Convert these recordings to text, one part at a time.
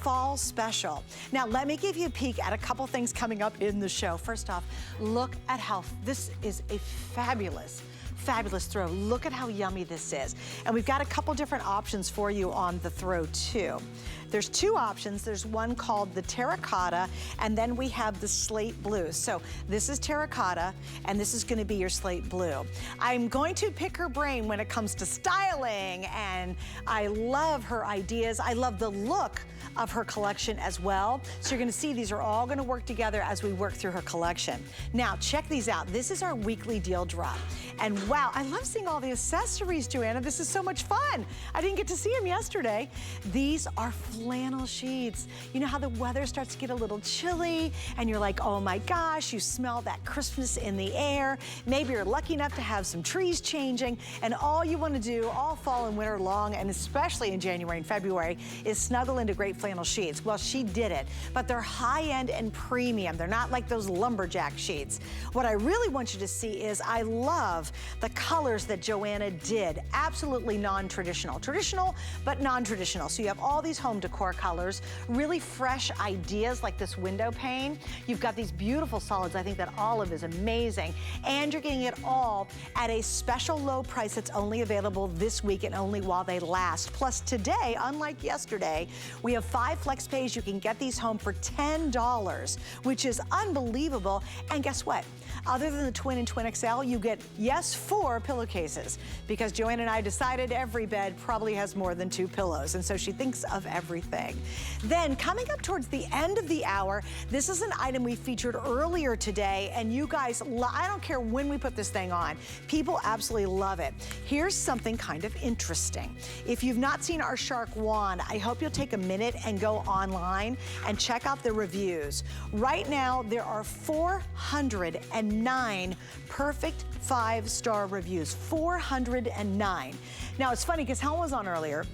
fall special. Now, let me give you a peek at a couple things coming up in the show. First off, look at how this is a fabulous throw. Look at how yummy this is. And we've got a couple different options for you on the throw too. There's two options. There's one called the terracotta, and then we have the slate blue. So this is terracotta, and this is gonna be your slate blue. I'm going to pick her brain when it comes to styling, and I love her ideas. I love the look of her collection as well. So you're gonna see these are all gonna work together as we work through her collection. Now, check these out. This is our weekly deal drop. And wow, I love seeing all the accessories, JoAnna. This is so much fun. I didn't get to see them yesterday. These are flannel sheets. You know how the weather starts to get a little chilly and you're like, oh my gosh, you smell that crispness in the air. Maybe you're lucky enough to have some trees changing, and all you wanna do all fall and winter long, and especially in January and February, is snuggle into great flannel sheets. Well, she did it, but they're high-end and premium. They're not like those lumberjack sheets. What I really want you to see is I love the colors that JoAnna did. Absolutely non-traditional. Traditional, but non-traditional. So you have all these home decor colors, really fresh ideas like this window pane. You've got these beautiful solids. I think that olive is amazing. And you're getting it all at a special low price that's only available this week and only while they last. Plus today, unlike yesterday, we have 5 flex pays. You can get these home for $10, which is unbelievable. And guess what? Other than the twin and twin XL, you get, yes, 4 pillowcases, because JoAnna and I decided every bed probably has more than 2 pillows, and so she thinks of everything. Then coming up towards the end of the hour, this is an item we featured earlier today, and you guys, I don't care when we put this thing on, people absolutely love it. Here's something kind of interesting. If you've not seen our shark wand, I hope you'll take a minute and go online and check out the reviews. Right now, there are 409 perfect 5-star reviews, 409. Now, it's funny because Helen was on earlier,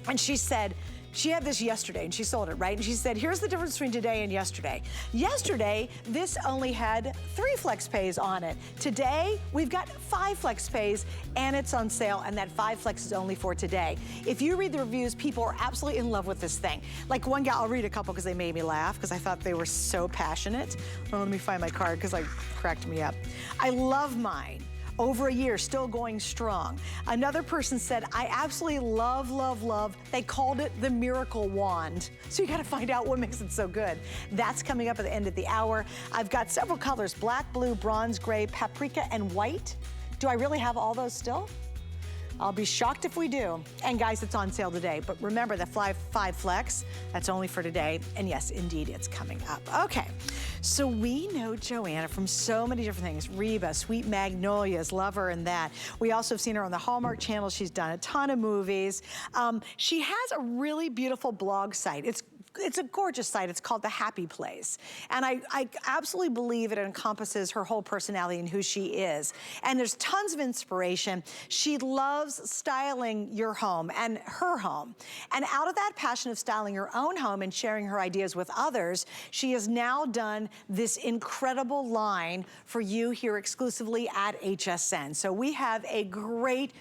and she said, she had this yesterday and she sold it, right? And she said, here's the difference between today and yesterday. Yesterday, this only had 3 flex pays on it. Today, we've got 5 flex pays and it's on sale, and that 5 flex is only for today. If you read the reviews, people are absolutely in love with this thing. Like one gal, I'll read a couple because they made me laugh because I thought they were so passionate. Well, let me find my card because I cracked me up. I love mine. Over a year, still going strong. Another person said, I absolutely love, love, love. They called it the miracle wand. So you gotta find out what makes it so good. That's coming up at the end of the hour. I've got several colors, black, blue, bronze, gray, paprika, and white. Do I really have all those still? I'll be shocked if we do. And guys, it's on sale today. But remember, the 5 flex, that's only for today. And yes, indeed, it's coming up. Okay, so we know JoAnna from so many different things. Reba, Sweet Magnolias, love her in that. We also have seen her on the Hallmark Channel. She's done a ton of movies. She has a really beautiful blog site. It's a gorgeous site. It's called The Happy Place. And I absolutely believe it encompasses her whole personality and who she is. And there's tons of inspiration. She loves styling your home and her home. And out of that passion of styling her own home and sharing her ideas with others, she has now done this incredible line for you here exclusively at HSN. So we have a great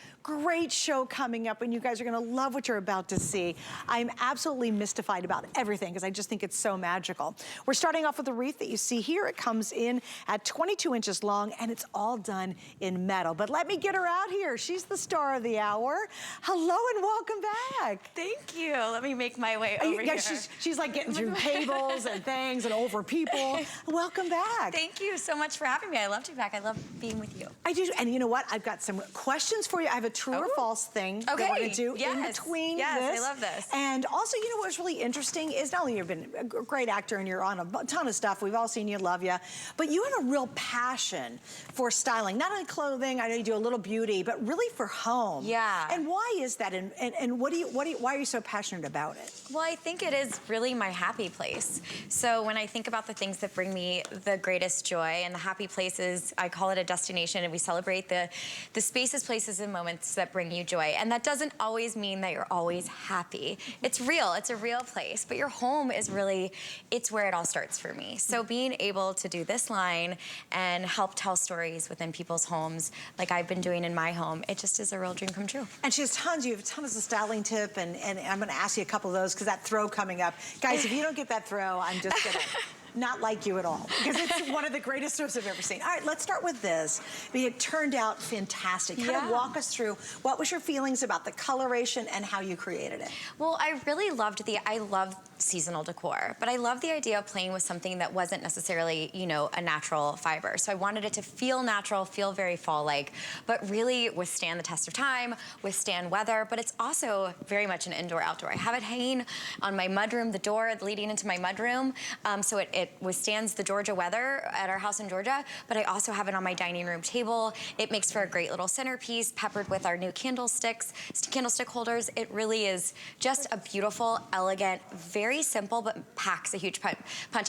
show coming up, and you guys are gonna love what you're about to see. I'm absolutely mystified about everything because I just think it's so magical. We're starting off with the wreath that you see here. It comes in at 22 inches long, and it's all done in metal. But let me get her out here. She's the star of the hour. Hello and welcome back. Thank you. Let me make my way over here. She's like getting through tables and things and over people. Welcome back. Thank you so much for having me. I love to be back. I love being with you. I do, and you know what? I've got some questions for you. I have a true or false thing that we're gonna do in between this. Yes, I love this. And also, you know what's really interesting is not only you've been a great actor and you're on a ton of stuff, we've all seen you, love you, but you have a real passion for styling, not only clothing, I know you do a little beauty, but really for home. Yeah. And why is that? And why are you so passionate about it? Well, I think it is really my happy place. So when I think about the things that bring me the greatest joy, and the happy places, I call it a destination, and we celebrate the spaces, places, and moments moments that bring you joy. And that doesn't always mean that you're always happy. It's real, it's a real place, but your home is really, it's where it all starts for me. So being able to do this line and help tell stories within people's homes, like I've been doing in my home, it just is a real dream come true. And she has tons, you have tons of styling tip, and I'm gonna ask you a couple of those, because that throw coming up. Guys, if you don't get that throw, I'm just gonna not like you at all, because it's one of the greatest throws I've ever seen. All right, let's start with this. I mean, it turned out fantastic. Kind of walk us through, what was your feelings about the coloration and how you created it? Well, I really loved I love seasonal decor, but I love the idea of playing with something that wasn't necessarily, you know, a natural fiber. So I wanted it to feel natural, feel very fall-like, but really withstand the test of time, withstand weather, but it's also very much an indoor-outdoor. I have it hanging on my mudroom, the door leading into my mudroom, so it withstands the Georgia weather at our house in Georgia, but I also have it on my dining room table. It makes for a great little centerpiece, peppered with our new candlestick holders. It really is just a beautiful, elegant, very simple, but packs a huge punch.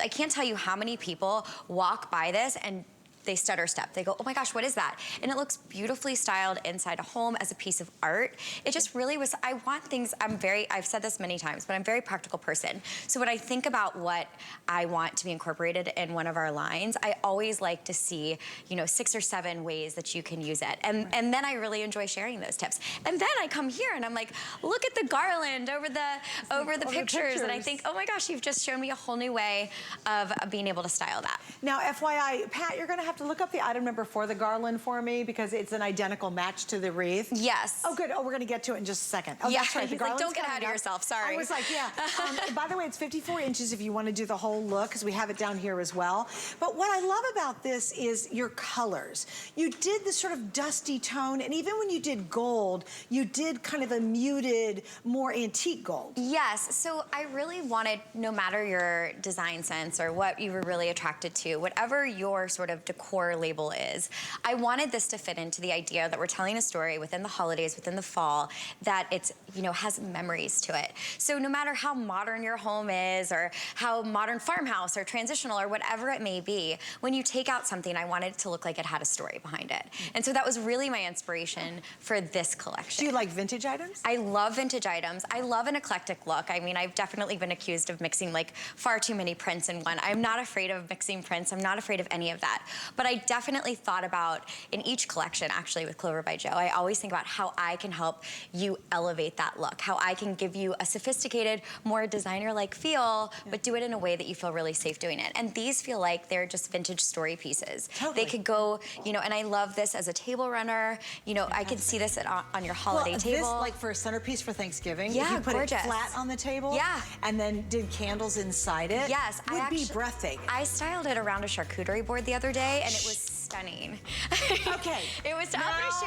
I can't tell you how many people walk by this and they stutter step. They go, oh my gosh, what is that? And it looks beautifully styled inside a home as a piece of art. It just really was, I want things, I've said this many times, but I'm a very practical person. So when I think about what I want to be incorporated in one of our lines, I always like to see, you know, 6 or 7 ways that you can use it. And then I really enjoy sharing those tips. And then I come here and I'm like, look at the garland over the pictures. And I think, oh my gosh, you've just shown me a whole new way of being able to style that. Now, FYI, Pat, you're gonna have to look up the item number for the garland for me, because it's an identical match to the wreath. Yes. Oh, good. Oh, we're gonna get to it in just a second. Oh, yeah, that's right. The he's like, don't get garland's ahead of coming up. yourself, sorry. I was like, yeah. By the way, it's 54 inches if you want to do the whole look, because we have it down here as well. But what I love about this is your colors. You did this sort of dusty tone, and even when you did gold, you did kind of a muted, more antique gold. Yes, so I really wanted, no matter your design sense or what you were really attracted to, whatever your sort of decor label is, I wanted this to fit into the idea that we're telling a story within the holidays, within the fall, that it's, you know, has memories to it. So no matter how modern your home is, or how modern farmhouse or transitional or whatever it may be, when you take out something, I wanted it to look like it had a story behind it. And so that was really my inspiration for this collection. Do you like vintage items? I love vintage items. I love an eclectic look. I mean, I've definitely been accused of mixing like far too many prints in one. I'm not afraid of mixing prints. I'm not afraid of any of that. But I definitely thought about, in each collection, actually with Clover by Jo, I always think about how I can help you elevate that look, how I can give you a sophisticated, more designer-like feel, but do it in a way that you feel really safe doing it. And these feel like they're just vintage story pieces. Totally. They could go, you know, and I love this as a table runner. You know, I could see this on your holiday table. This, like for a centerpiece for Thanksgiving, yeah, if you put gorgeous. it flat on the table, yeah, and then did candles inside it, yes, would be breathtaking. I styled it around a charcuterie board the other day, and it was stunning. Okay. It was. Now,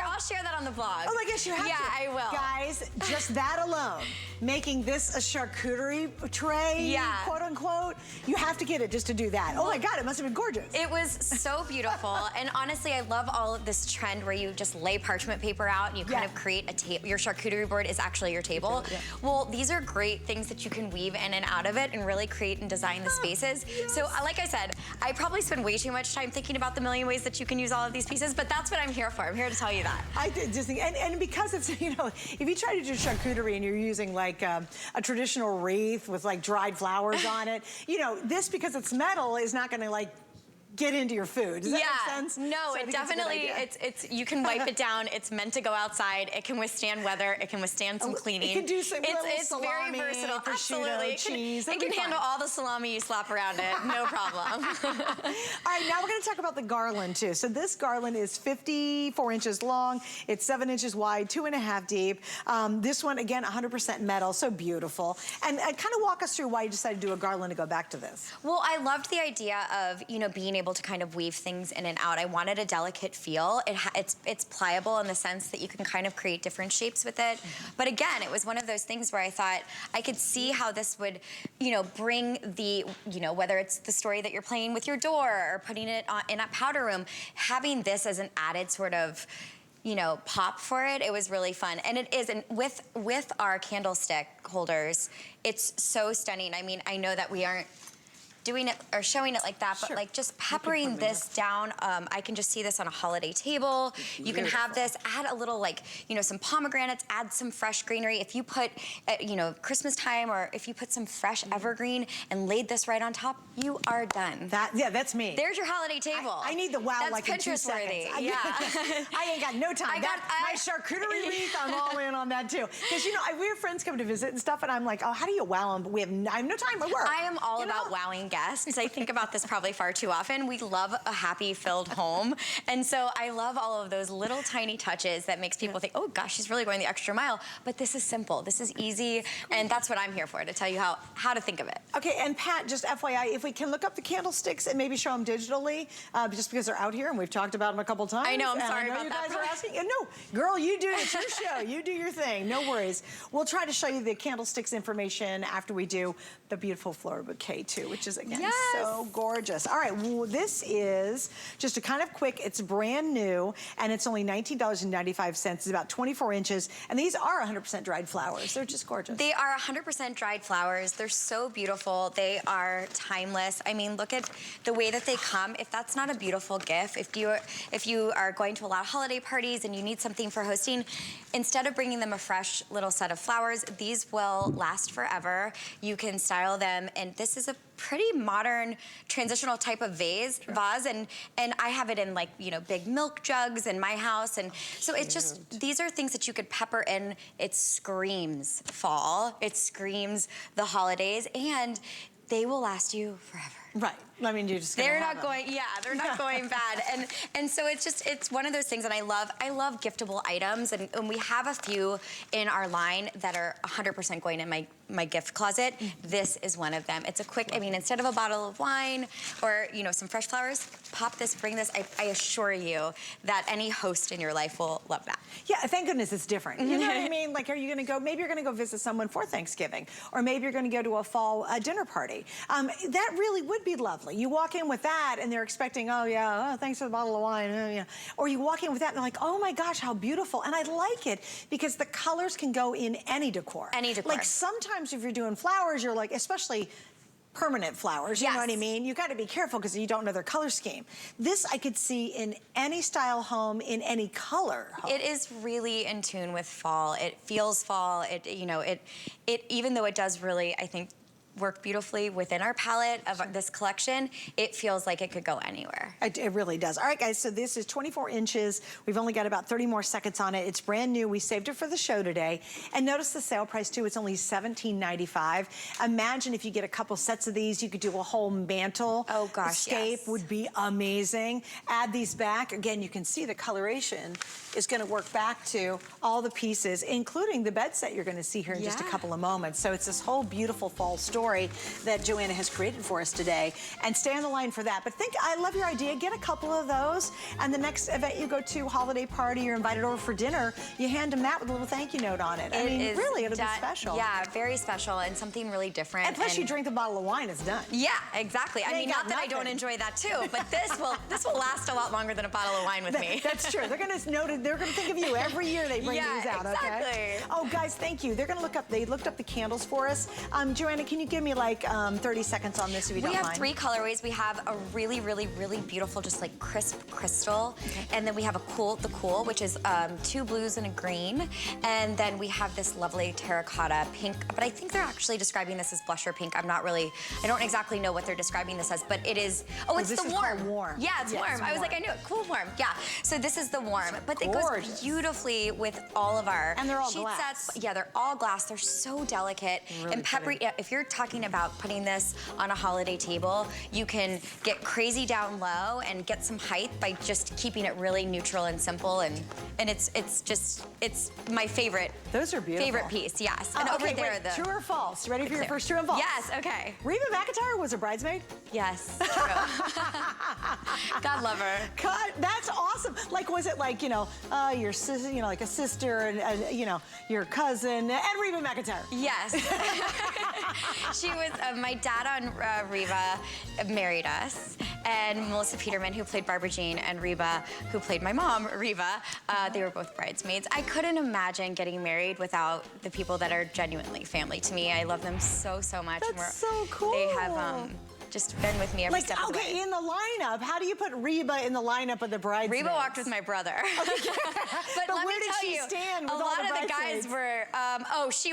I'll share that on the vlog. Oh, I guess you have to. Yeah, I will. Guys, just that alone, making this a charcuterie tray, yeah, quote unquote, you have to get it just to do that. Oh my God, it must have been gorgeous. It was so beautiful. And honestly, I love all of this trend where you just lay parchment paper out and you kind of create a table. Your charcuterie board is actually your table. Yeah. Well, these are great things that you can weave in and out of it and really create and design the spaces. Yes. So like I said, I probably spend way too much time thinking about the million ways that you can use all of these pieces, but that's what I'm here for. I'm here to tell you that. I just think, and because it's, you know, if you try to do charcuterie and you're using like a traditional wreath with like dried flowers on it, you know, this, because it's metal, is not gonna like get into your food. Does that make sense? No, it definitely, it's you can wipe it down. It's meant to go outside. It can withstand weather. It can withstand some cleaning. It can do some it's salami, very versatile. prosciutto, Absolutely. cheese. It can handle all the salami you slap around it. No problem. All right, now we're going to talk about the garland too. So this garland is 54 inches long. It's 7 inches wide, 2.5 deep. This one, again, 100% metal, so beautiful. And kind of walk us through why you decided to do a garland to go back to this. Well, I loved the idea of, you know, being able to kind of weave things in and out. I wanted a delicate feel. It's pliable in the sense that you can kind of create different shapes with it. But again, it was one of those things where I thought I could see how this would, you know, bring the, you know, whether it's the story that you're playing with your door or putting it in a powder room, having this as an added sort of, you know, pop for it, it was really fun. And it is, and with our candlestick holders, it's so stunning. I mean, I know that we aren't doing it or showing it like that, but like just peppering this down. I can just see this on a holiday table. You can have this, add a little like, you know, some pomegranates, add some fresh greenery. If you put, you know, Christmas time, or if you put some fresh evergreen and laid this right on top, you are done. Yeah, that's me. There's your holiday table. I need the wow. That's like in 2 seconds. Yeah. I ain't got no time. My charcuterie wreath, I'm all in on that too. Because, you know, we have friends come to visit and stuff, and I'm like, oh, how do you wow them? But I have no time at work. I am all about wowing guests. I think about this probably far too often. We love a happy, filled home. And so I love all of those little tiny touches that makes people think, oh gosh, she's really going the extra mile. But this is simple. This is easy. And that's what I'm here for, to tell you how to think of it. Okay, and Pat, just FYI, if we can look up the candlesticks and maybe show them digitally, just because they're out here and we've talked about them a couple times. I know, I'm sorry about that. I know you guys are asking. No, girl, you do it. It's your show. You do your thing. No worries. We'll try to show you the candlesticks information after we do the beautiful flower bouquet too, which is, again, so gorgeous. All right, well, this is just a kind of quick, it's brand new, and it's only $19.95. It's about 24 inches, and these are 100% dried flowers. They're just gorgeous. They are 100% dried flowers. They're so beautiful. They are timeless. I mean, look at the way that they come. If that's not a beautiful gift, if you are going to a lot of holiday parties and you need something for hosting, instead of bringing them a fresh little set of flowers, these will last forever. You can style them, and this is a pretty modern transitional type of vase, and I have it in, like, you know, big milk jugs in my house, and so it's just, these are things that you could pepper in. It screams fall, it screams the holidays, and they will last you forever. Right. I mean, you're just they're not going bad, and so it's one of those things. And I love giftable items, and we have a few in our line that are 100% going in my gift closet. This is one of them. It's a quick, I mean, instead of a bottle of wine or, you know, some fresh flowers, pop this, bring this. I assure you that any host in your life will love that. Yeah, thank goodness it's different. You know what I mean? Like, are you gonna go, maybe you're gonna go visit someone for Thanksgiving, or maybe you're gonna go to a fall dinner party. That really would be lovely. You walk in with that and they're expecting, oh yeah, oh, thanks for the bottle of wine, yeah. Or you walk in with that and they're like, oh my gosh, how beautiful. And I like it because the colors can go in any decor. Any decor. Like sometimes if you're doing flowers, you're like, especially permanent flowers, you know what I mean? You gotta be careful because you don't know their color scheme. This I could see in any style home, in any color home. It is really in tune with fall. It feels fall. It, you know, it even though it does really, I think, work beautifully within our palette of this collection, it feels like it could go anywhere. It really does. All right, guys, so this is 24 inches. We've only got about 30 more seconds on it. It's brand new. We saved it for the show today. And notice the sale price, too. It's only $17.95. Imagine if you get a couple sets of these, you could do a whole mantle. Oh, gosh, scape would be amazing. Add these back. Again, you can see the coloration is going to work back to all the pieces, including the bed set you're going to see here in just a couple of moments. So it's this whole beautiful fall story that JoAnna has created for us today. And stay on the line for that. But I love your idea. Get a couple of those, and the next event you go to, holiday party, you're invited over for dinner, you hand them that with a little thank you note on it. I mean, really, it'll be special. Yeah, very special and something really different. And plus you drink the bottle of wine, it's done. Yeah, exactly. I mean, not that I don't enjoy that too, but this will last a lot longer than a bottle of wine with me. That's true. They're gonna think of you every year they bring these out, exactly. Okay? Oh, guys, thank you. They're gonna they looked up the candles for us. JoAnna, can you give me like 30 seconds on this if you don't mind? We have 3 colorways. We have a really, really, really beautiful, just like crisp crystal. And then we have the cool, which is 2 blues and a green. And then we have this lovely terracotta pink, but I think they're actually describing this as blusher pink. I don't exactly know what they're describing this as, but it is, it's the warm. Warm. Yeah, it's warm. I was like, I knew it, cool warm. Yeah, so this is the warm. But it goes beautifully with all of our and they're all sheet glass. sets. Yeah, they're all glass. They're so delicate. Really and peppery, if you're talking about putting this on a holiday table, you can get crazy down low and get some height by just keeping it really neutral and simple, and it's my favorite. Those are beautiful. Favorite piece, yes. And over there, true or false? Ready for your first true and false? Yes. Okay. Reba McEntire was a bridesmaid. Yes. True. God love her. God, that's awesome. Like, was it like your sister, like a sister, and your cousin, and Reba McEntire? Yes. She was my dad on Reba married us, and Melissa Peterman, who played Barbara Jean, and Reba, who played my mom, Reba. They were both bridesmaids. I couldn't imagine getting married without the people that are genuinely family to me. I love them so, so much. That's so cool. They have just been with me every step of the way. Okay, in the lineup, how do you put Reba in the lineup of the bridesmaids? Reba walked with my brother. but let me tell you, stand with a all lot the of the guys were, she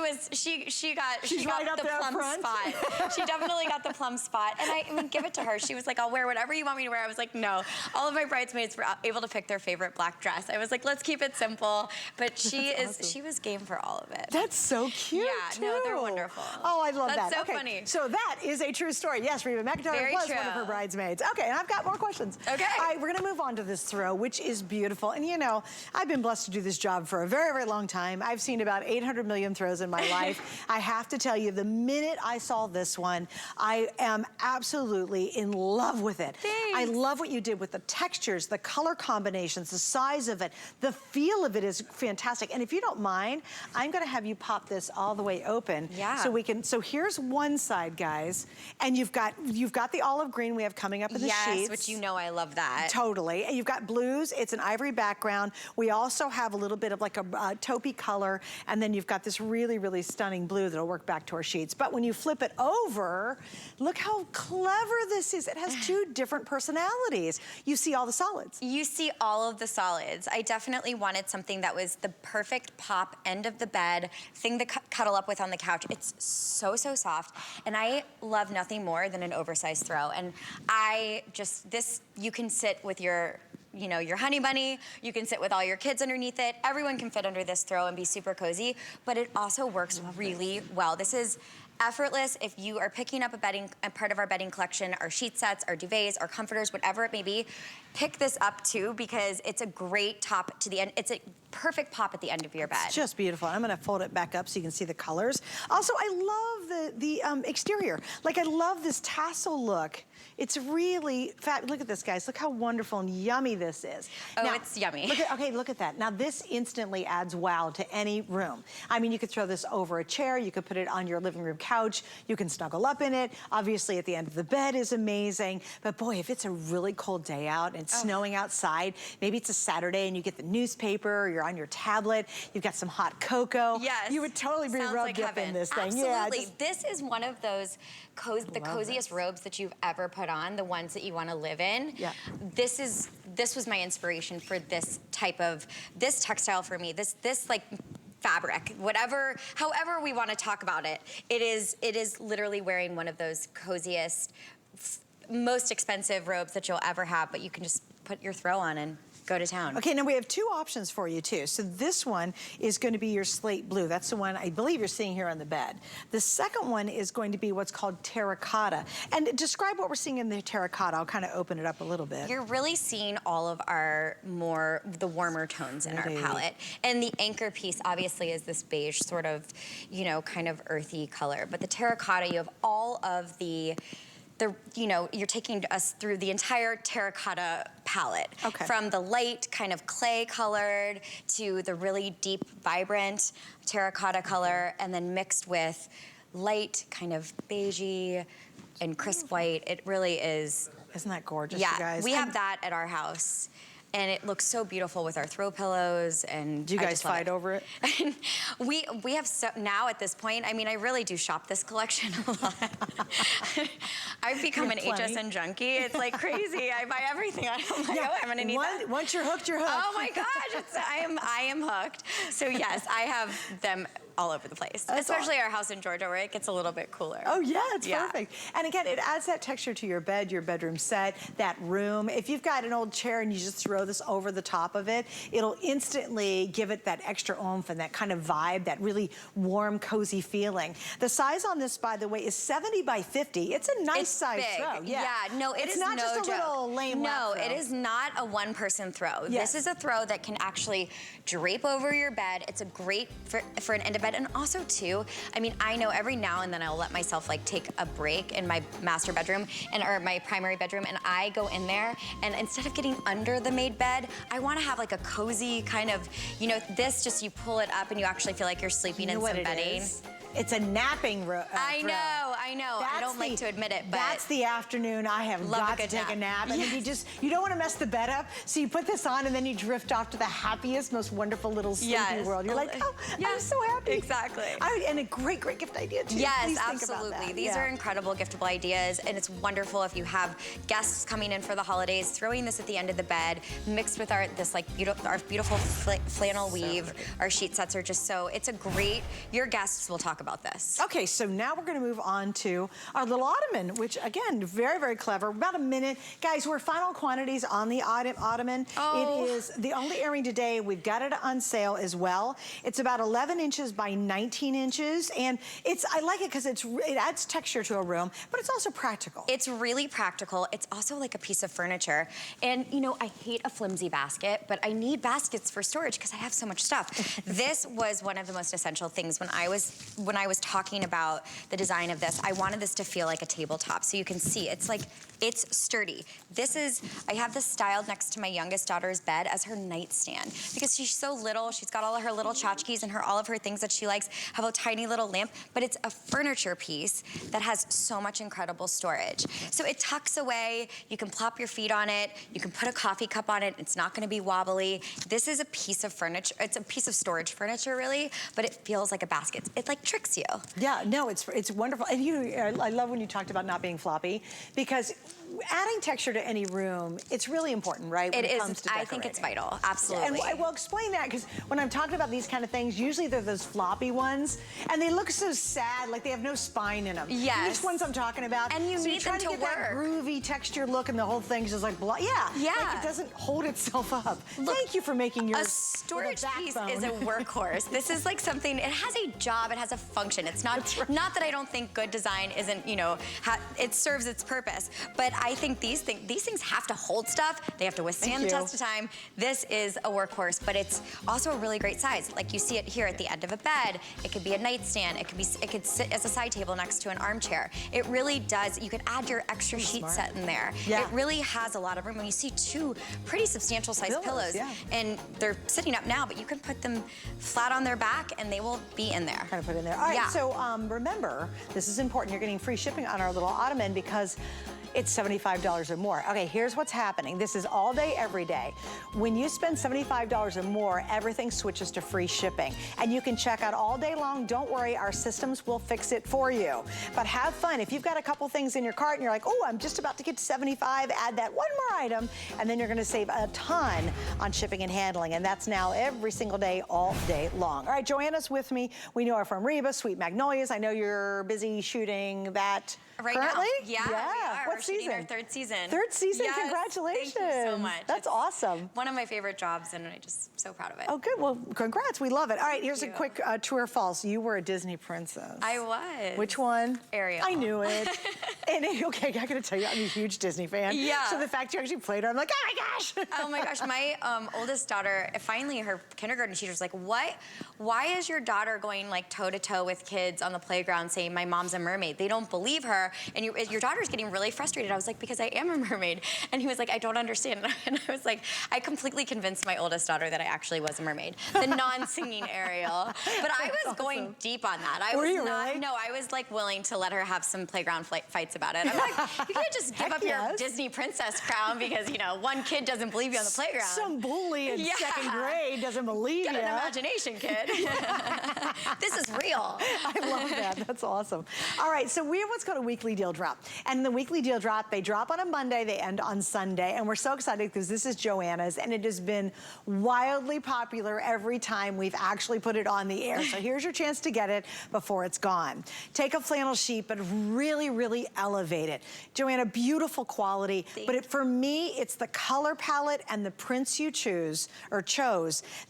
got the plum spot. She definitely got the plum spot. And I would give it to her. She was like, I'll wear whatever you want me to wear. I was like, no. All of my bridesmaids were able to pick their favorite black dress. I was like, let's keep it simple. But she was game for all of it. That's so cute. Yeah, too. no, they're wonderful. Oh, I love that. That's so okay. funny. So that is a true story. Yes, Reba McEntire Very was true. one of her bridesmaids. Okay, and I've got more questions. Okay. All right, we're gonna move on to this throw, which is beautiful. And you know, I've been blessed to do this job for a very, very long time. I've seen about 800 million throws in my life. I have to tell you, the minute I saw this one, I am absolutely in love with it. Thanks. I love what you did with the textures, the color combinations, the size of it, the feel of it is fantastic. And if you don't mind, I'm gonna have you pop this all the way open. Yeah. So we can, so here's one side, guys, and you've got the olive green we have coming up in the sheets. Yes, which you know I love that. Totally. And you've got blues, it's an ivory background. We also have a little bit of like a taupey color, and then you've got this really, really stunning blue that'll work back to our sheets. But when you flip it over, look how clever this is. It has two different personalities. You see all the solids. You see all of the solids. I definitely wanted something that was the perfect pop end of the bed, thing to cuddle up with on the couch. It's so, so soft. And I love nothing more than an oversized throw. And you can sit with your honey bunny, you can sit with all your kids underneath it. Everyone can fit under this throw and be super cozy, but it also works really well. This is effortless. If you are picking up a part of our bedding collection, our sheet sets, our duvets, our comforters, whatever it may be, pick this up too, because it's a great top to the end. It's a perfect pop at the end of your bed. It's just beautiful. I'm gonna fold it back up so you can see the colors. Also, I love the exterior. Like, I love this tassel look. It's really fat. Look at this, guys. Look how wonderful and yummy this is. Oh, now, it's yummy. Look at that. Now, this instantly adds wow to any room. I mean, you could throw this over a chair. You could put it on your living room couch. You can snuggle up in it. Obviously, at the end of the bed is amazing. But boy, if it's a really cold day out and snowing outside, maybe it's a Saturday and you get the newspaper, or you're on your tablet, you've got some hot cocoa. Yes. You would totally be Sounds rubbed like up in heaven. this thing. Absolutely. Yeah, this is one of those the coziest robes that you've ever put on, the ones that you want to live in. Yeah. This was my inspiration for this textile for me. This like fabric, however we want to talk about it. It is literally wearing one of those coziest, most expensive robes that you'll ever have, but you can just put your throw on and go to town. Okay, now we have two options for you too. So this one is going to be your slate blue. That's the one I believe you're seeing here on the bed. The second one is going to be what's called terracotta. And describe what we're seeing in the terracotta. I'll kind of open it up a little bit. You're really seeing all of the warmer tones in our palette. And the anchor piece obviously is this beige sort of, kind of earthy color. But the terracotta, you have all of you're taking us through the entire terracotta palette. Okay. From the light kind of clay colored to the really deep, vibrant terracotta color, and then mixed with light kind of beigey and crisp white. It really is. Isn't that gorgeous, yeah, you guys? We have that at our house. And it looks so beautiful with our throw pillows, and do you guys fight over it? we have now at this point. I mean, I really do shop this collection a lot. I've become an HSN junkie. It's like crazy. I buy everything. I'm like, oh, I'm gonna need that. Once you're hooked, you're hooked. Oh my gosh, I am hooked. So yes, I have them all over the place, especially our house in Georgia where it gets a little bit cooler. Oh yeah, it's perfect. And again, it adds that texture to your bed, your bedroom set, that room. If you've got an old chair and you just throw this over the top of it, it'll instantly give it that extra oomph and that kind of vibe, that really warm, cozy feeling. The size on this, by the way, is 70 by 50. It's a nice size throw. Yeah, no, it's not no just a joke. little lame No, throw. it is not a one-person throw. Yes. This is a throw that can actually drape over your bed. It's a great for an end of bed, and also too, I mean, I know every now and then I'll let myself like take a break in my master bedroom or my primary bedroom, and I go in there, and instead of getting under the made bed, I want to have like a cozy kind of, this just you pull it up and you actually feel like you're sleeping in some bedding. It's a napping room. I know. That's I don't like like to admit it, but that's the afternoon I have got to take a nap. And then you don't want to mess the bed up, so you put this on and then you drift off to the happiest, most wonderful little sleepy world. You're like, oh, I'm so happy. Exactly. And a great, great gift idea too. Yes, Please absolutely. Think about that. These are incredible giftable ideas, and it's wonderful if you have guests coming in for the holidays, throwing this at the end of the bed, mixed with our beautiful flannel weave. Our sheet sets are just so, it's a great, your guests will talk about this. Okay, so now we're gonna move on to our little ottoman, which again, very, very clever. About a minute. Guys, we're final quantities on the ottoman. Oh. It is the only airing today. We've got it on sale as well. It's about 11 inches by 19 inches, and I like it because it adds texture to a room, but it's also practical. It's really practical. It's also like a piece of furniture. And you know, I hate a flimsy basket, but I need baskets for storage because I have so much stuff. This was one of the most essential things when I was talking about the design of this. I wanted this to feel like a tabletop, so you can see it's sturdy. I have this styled next to my youngest daughter's bed as her nightstand because she's so little. She's got all of her little tchotchkes and all of her things that she likes, have a tiny little lamp, but it's a furniture piece that has so much incredible storage. So it tucks away, you can plop your feet on it, you can put a coffee cup on it, it's not gonna be wobbly. This is a piece of furniture, it's a piece of storage furniture really, but it feels like a basket. It like tricks you. Yeah, no, it's wonderful. And I love when you talked about not being floppy, because adding texture to any room, it's really important, right? When it comes to decorating. I think it's vital, absolutely. And well, explain that, because when I'm talking about these kind of things, usually they're those floppy ones, and they look so sad, like they have no spine in them. Yes. Which ones I'm talking about? And you need them to get work. That groovy texture look, and the whole thing's just like, blah. Yeah. Like it doesn't hold itself up. Look, thank you for making yours. A storage piece is a workhorse. This is like something, it has a job, it has a function. It's not, not that I don't think good design isn't, you know, it serves its purpose, but I think these things have to hold stuff. They have to withstand the test of time. This is a workhorse, but it's also a really great size. Like you see it here at the end of a bed. It could be a nightstand. It could sit as a side table next to an armchair. It really does. You could add your extra sheet set in there. Yeah. It really has a lot of room. When you see two pretty substantial sized pillows, and they're sitting up now, but you can put them flat on their back and they will be in there. Kind of put in there. All right, so remember, this is important. You're getting free shipping on our little ottoman because it's $75 or more. Okay, here's what's happening. This is all day, every day. When you spend $75 or more, everything switches to free shipping. And you can check out all day long. Don't worry, our systems will fix it for you. But have fun. If you've got a couple things in your cart and you're like, oh, I'm just about to get to 75, add that one more item, and then you're gonna save a ton on shipping and handling. And that's now every single day, all day long. All right, JoAnna's with me. We know her from Reba, Sweet Magnolias. I know you're busy shooting that currently? Now. Yeah, we are. What season? Our third season. Third season? Yes, Congratulations. thank you so much. That's awesome. One of my favorite jobs, and I'm just so proud of it. Oh, good. Well, congrats. We love it. All right, here's a quick true or false. You were a Disney princess. I was. Which one? Ariel. I knew it. And okay, I gotta tell you, I'm a huge Disney fan. Yeah. So the fact you actually played her, I'm like, oh my gosh. Oh my gosh, my oldest daughter, finally her kindergarten teacher's like, why is your daughter going like toe to toe with kids on the playground saying my mom's a mermaid? They don't believe her, and your daughter's getting really frustrated. I was like, because I am a mermaid. And he was like, I don't understand. And I was like, I completely convinced my oldest daughter that I actually was a mermaid, the non-singing Ariel. But I was going deep on that. Were you really? No, I was like willing to let her have some playground fights about it. I'm like, you can't just give up your Disney princess crown because, you know, one kid doesn't believe you on the playground. Some bully in second grade doesn't believe you. Got an imagination, kid. This is real. I love that. That's awesome. All right, so we have what's called a weekly deal drop. And the weekly deal drop, they drop on a Monday, they end on Sunday. And we're so excited because this is JoAnna's, and it has been wildly popular every time we've actually put it on the air. So here's your chance to get it before it's gone. Take a flannel sheet, but really, really elevate it. JoAnna, beautiful quality, but for me, it's the color palette and the prints you chose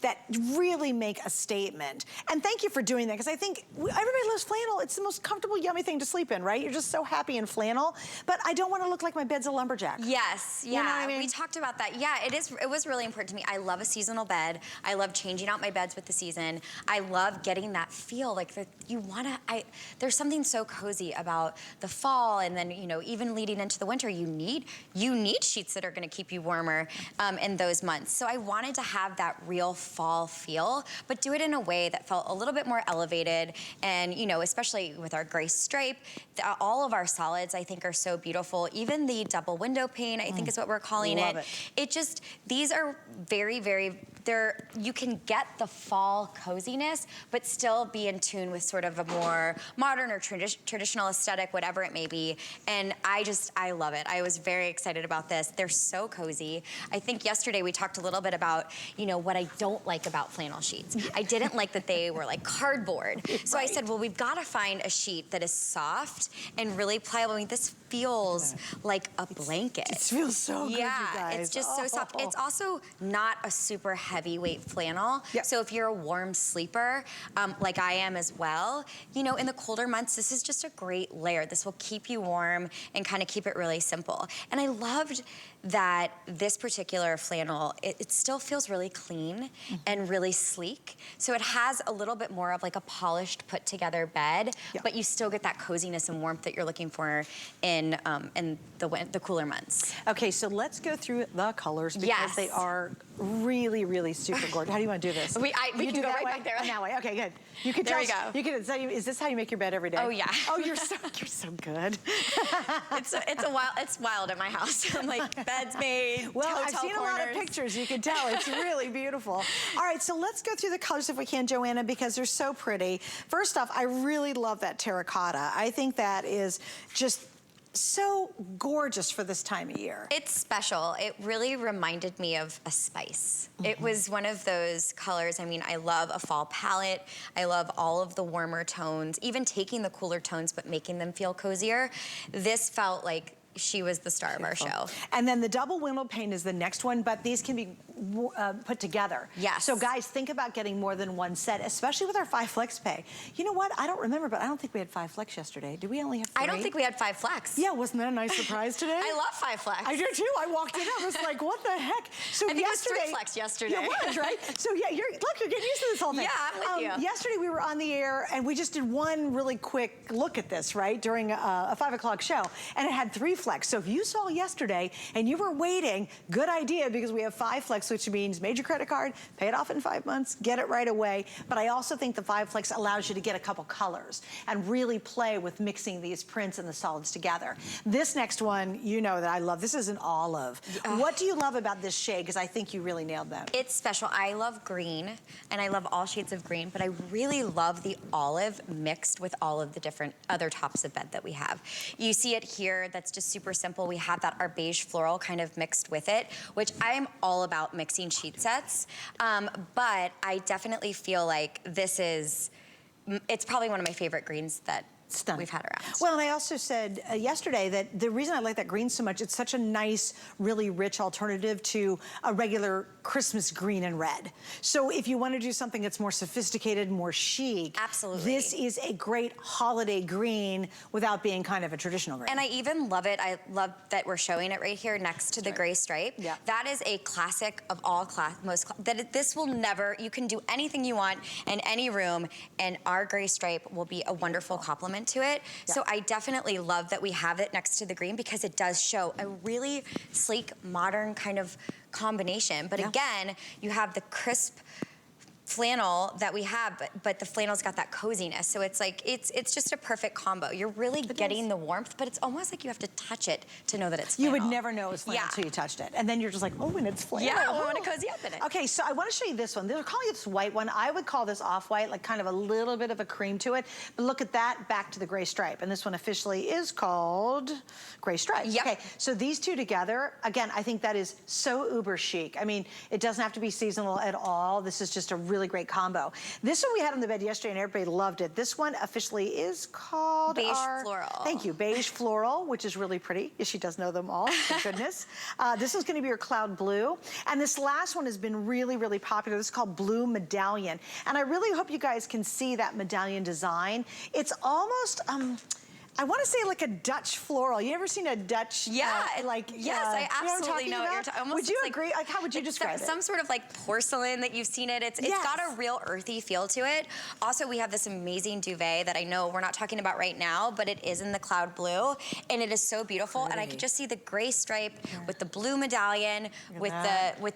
that really make a statement. And thank you for doing that, because I think everybody loves flannel. It's the most comfortable, yummy thing to sleep in, right? You're just so happy in flannel, but I don't want to look like my bed's a lumberjack. Yes, yeah, you know what I mean? We talked about that. Yeah, it was really important to me. I love a seasonal bed. I love changing out my beds with the season. I love getting that feel, like there's something so cozy about the fall and then, you know, even leading into the winter, you need sheets that are gonna keep you warmer in those months. So I wanted to have that real fall feel, but do it in a way that felt a little bit more elevated. And, you know, especially with our gray stripe, all of our solids I think are so beautiful. Even the double window pane, I think is what we're calling it. Love it. It just, these are very, very, you can get the fall coziness, but still be in tune with sort of a more modern or traditional aesthetic, whatever it may be. And I love it. I was very excited about this. They're so cozy. I think yesterday we talked a little bit about, you know, what I don't like about flannel sheets. I didn't like that they were like cardboard. So I said, well, we've got to find a sheet that is soft and really pliable. I mean, this feels like a blanket. It feels so good, you guys. It's just so soft. It's also not a super heavyweight flannel. So if you're a warm sleeper, like I am as well, you know, in the colder months, this is just a great layer. This will keep you warm and kind of keep it really simple. And I loved that this particular flannel, it still feels really clean and really sleek. So it has a little bit more of like a polished, put together bed, but you still get that coziness and warmth that you're looking for in the cooler months. Okay, so let's go through the colors because they are really, really super gorgeous. How do you want to do this? We can go right back there. Oh, that way. Okay, good. You can there tell we go. You can. Is this how you make your bed every day? Oh yeah. Oh, you're so good. It's wild at my house. I'm like, bed's made. Well, hotel I've seen corners. a lot of pictures. You can tell it's really beautiful. All right, so let's go through the colors if we can, JoAnna, because they're so pretty. First off, I really love that terracotta. I think that is just so gorgeous for this time of year. It's special. It really reminded me of a spice. It was one of those colors. I mean, I love a fall palette. I love all of the warmer tones, even taking the cooler tones but making them feel cozier. This felt like she was the star of our show. And then the double window pane is the next one, but these can be put together. Yes. So guys, think about getting more than one set, especially with our 5 flex pay. You know what? I don't remember, but I don't think we had 5 flex yesterday. Did we only have 3? I don't think we had 5 flex. Yeah, wasn't that a nice surprise today? I love 5 flex. I do too. I walked in, I was like, what the heck? So I think yesterday, it was 3 flex yesterday. Yeah, it was, right? So yeah, look, you're getting used to this whole thing. Yeah, I'm with you. Yesterday we were on the air and we just did one really quick look at this, right? During a 5 o'clock show. And it had 3 flex. So if you saw yesterday and you were waiting, good idea, because we have 5 flex, which means major credit card, pay it off in 5 months, get it right away. But I also think the 5 flex allows you to get a couple colors and really play with mixing these prints and the solids together. This next one, you know that I love. This is an olive. What do you love about this shade? Because I think you really nailed that. It's special. I love green, and I love all shades of green, but I really love the olive mixed with all of the different other tops of bed that we have. You see it here. That's just super simple. We have that, our beige floral kind of mixed with it, which I am all about mixing sheet sets. But I definitely feel like it's probably one of my favorite greens that we've had around. Well, and I also said yesterday that the reason I like that green so much, it's such a nice, really rich alternative to a regular Christmas green and red. So if you want to do something that's more sophisticated, more chic, absolutely, this is a great holiday green without being kind of a traditional green. And I even love it. I love that we're showing it right here next to the gray stripe. Yeah. That is a classic of all this will never, you can do anything you want in any room, and our gray stripe will be a wonderful complement to it. Yeah. So I definitely love that we have it next to the green because it does show a really sleek, modern kind of combination. But again, you have the crisp flannel that we have, but the flannel's got that coziness. So it's like, it's just a perfect combo. You're really getting the warmth, but it's almost like you have to touch it to know that it's flannel. You would never know it was flannel until you touched it. And then you're just like, oh, and it's flannel. Yeah, I want to cozy up in it. Okay, so I want to show you this one. They're calling it this white one. I would call this off-white, like kind of a little bit of a cream to it. But look at that, back to the gray stripe. And this one officially is called gray stripe. Yep. Okay, so these two together, again, I think that is so uber chic. I mean, it doesn't have to be seasonal at all. This is just a really great combo. This one we had on the bed yesterday and everybody loved it. This one officially is called Beige Floral. Thank you, Beige Floral, which is really pretty. Yes, she does know them all, thank goodness. This is gonna be your Cloud Blue. And this last one has been really, really popular. This is called Blue Medallion. And I really hope you guys can see that medallion design. It's almost, I want to say like a Dutch floral. You ever seen a Dutch? Yeah, yes, I you absolutely know what you're talking talking about. Would you agree? Like, how would you describe it? Some sort of like porcelain that you've seen it. It's got a real earthy feel to it. Also, we have this amazing duvet that I know we're not talking about right now, but it is in the cloud blue, and it is so beautiful. Pretty. And I could just see the gray stripe with the blue medallion, with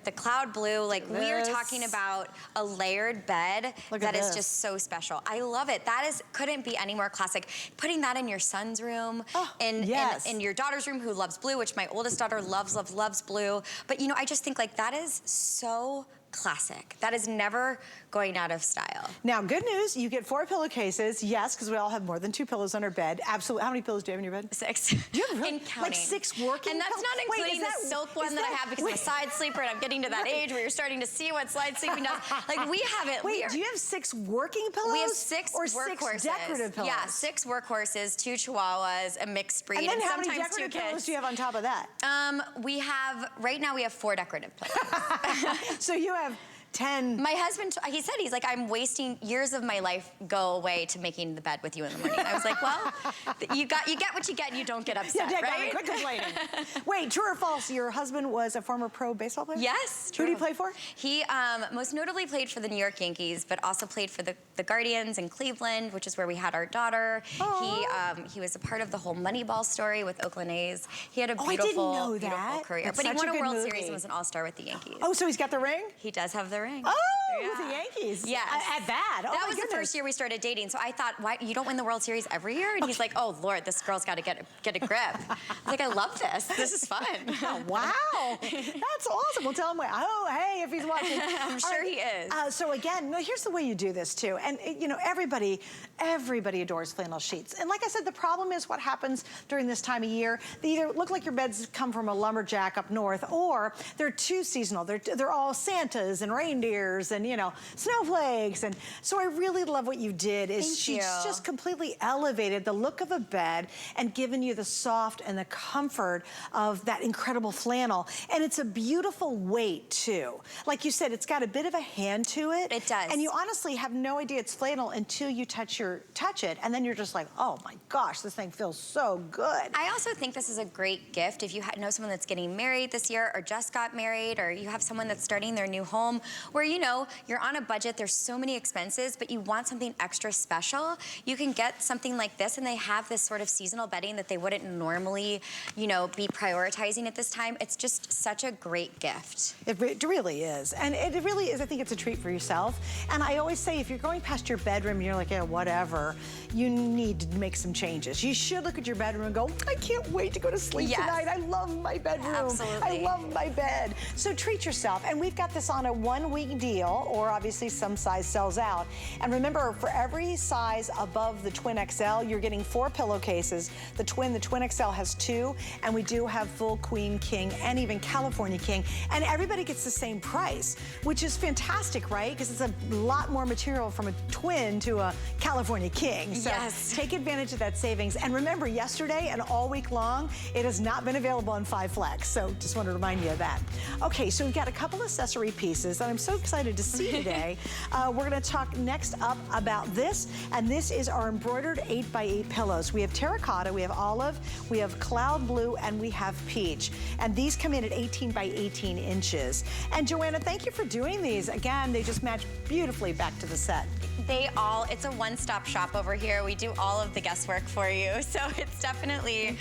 the cloud blue. Like we are talking about a layered bed that is just so special. I love it. That couldn't be any more classic. Putting that in your son's room, in your daughter's room who loves blue, which my oldest daughter loves blue. But you know, I just think like that is so classic. That is never going out of style. Now, good news, you get 4 pillowcases. Yes, because we all have more than 2 pillows on our bed. Absolutely. How many pillows do you have in your bed? 6. Do you have really? And counting. Like 6 working And that's pillows? not including the silk one that I have because I'm a side sleeper and I'm getting to that age where you're starting to see what side sleeping does. Like we have it. Wait, do you have 6 working pillows? We have 6 or workhorses. 6 decorative pillows? Yeah, 6 workhorses, 2 chihuahuas, a mixed breed, and then how sometimes many decorative 2 kids. pillows do you have on top of that? We have, right now we have 4 decorative pillows. So you have 10. My husband, he's like, I'm wasting years of my life go away to making the bed with you in the morning. I was like, well, you get what you get and you don't get upset, right? Quit complaining. Wait, true or false, your husband was a former pro baseball player? Yes, true. Who did he play for? He most notably played for the New York Yankees, but also played for the Guardians in Cleveland, which is where we had our daughter. He was a part of the whole Moneyball story with Oakland A's. He had a beautiful, beautiful career. That's but he won a World movie. Series and was an all-star with the Yankees. Oh, so he's got the ring? He does have the ring. Oh, yeah. with the Yankees. Yes. At that. Oh, that was the first year we started dating. So I thought, why you don't win the World Series every year? And he's like, oh Lord, this girl's got to get a grip. I was like, I love this. This is fun. Oh, wow, that's awesome. We'll tell him. Oh, hey, if he's watching, I'm sure he is. So again, no, here's the way you do this too. And you know, everybody adores flannel sheets. And like I said, the problem is what happens during this time of year. They either look like your beds come from a lumberjack up north, or they're too seasonal. They're all Santas and reindeers and, you know, snowflakes. And so I really love what you did is she's just completely elevated the look of a bed and given you the soft and the comfort of that incredible flannel. And it's a beautiful weight too. Like you said, it's got a bit of a hand to it. It does. And you honestly have no idea it's flannel until you touch it. And then you're just like, oh my gosh, this thing feels so good. I also think this is a great gift if you know someone that's getting married this year or just got married, or you have someone that's starting their new home where, you know, you're on a budget, there's so many expenses, but you want something extra special. You can get something like this, and they have this sort of seasonal bedding that they wouldn't normally, you know, be prioritizing at this time. It's just such a great gift. It really is. And it really is, I think it's a treat for yourself. And I always say, if you're going past your bedroom, you're like, yeah, whatever, you need to make some changes. You should look at your bedroom and go, I can't wait to go to sleep tonight. I love my bedroom. Absolutely. I love my bed. So treat yourself. And we've got this on a 1-week deal, or obviously some size sells out. And remember, for every size above the Twin XL, you're getting 4 pillowcases. The Twin XL has 2, and we do have full Queen, King, and even California King. And everybody gets the same price, which is fantastic, right? Because it's a lot more material from a Twin to a California King. So take advantage of that savings. And remember, yesterday and all week long, it has not been available on 5 Flex. So just want to remind you of that. Okay, so we've got a couple accessory pieces that I'm so excited to see today. We're going to talk next up about this, and this is our embroidered 8x8 pillows. We have terracotta, we have olive, we have cloud blue, and we have peach. And these come in at 18 by 18 inches. And JoAnna, thank you for doing these. Again, they just match beautifully back to the set. It's a one-stop shop over here. We do all of the guesswork for you. So it's definitely,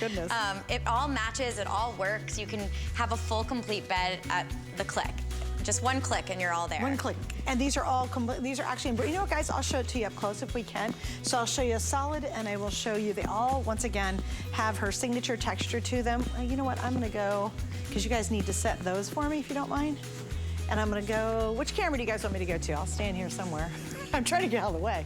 it all matches, it all works. You can have a full, complete bed at the click. Just one click and you're all there. One click. And these are all, these are actually, you know what guys, I'll show it to you up close if we can. So I'll show you a solid, and I will show you, they all, once again, have her signature texture to them. You know what, I'm gonna go, because you guys need to set those for me if you don't mind. And I'm gonna go, which camera do you guys want me to go to? I'll stand here somewhere. I'm trying to get out of the way.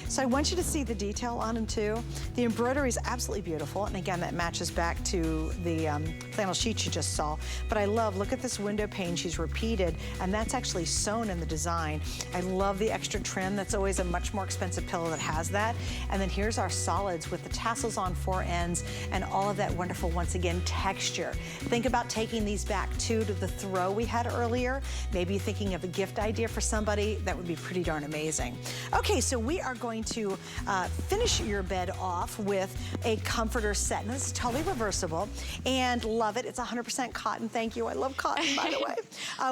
So I want you to see the detail on them too. The embroidery is absolutely beautiful. And again, that matches back to the flannel sheet you just saw. But I love, look at this window pane she's repeated, and that's actually sewn in the design. I love the extra trim. That's always a much more expensive pillow that has that. And then here's our solids with the tassels on 4 ends and all of that wonderful, once again, texture. Think about taking these back too to the throw we had earlier. Maybe thinking of a gift idea for somebody, that would be pretty darn amazing. Okay, so we are going going to finish your bed off with a comforter set. And this is totally reversible and love it. It's 100% cotton. Thank you. I love cotton, by the way.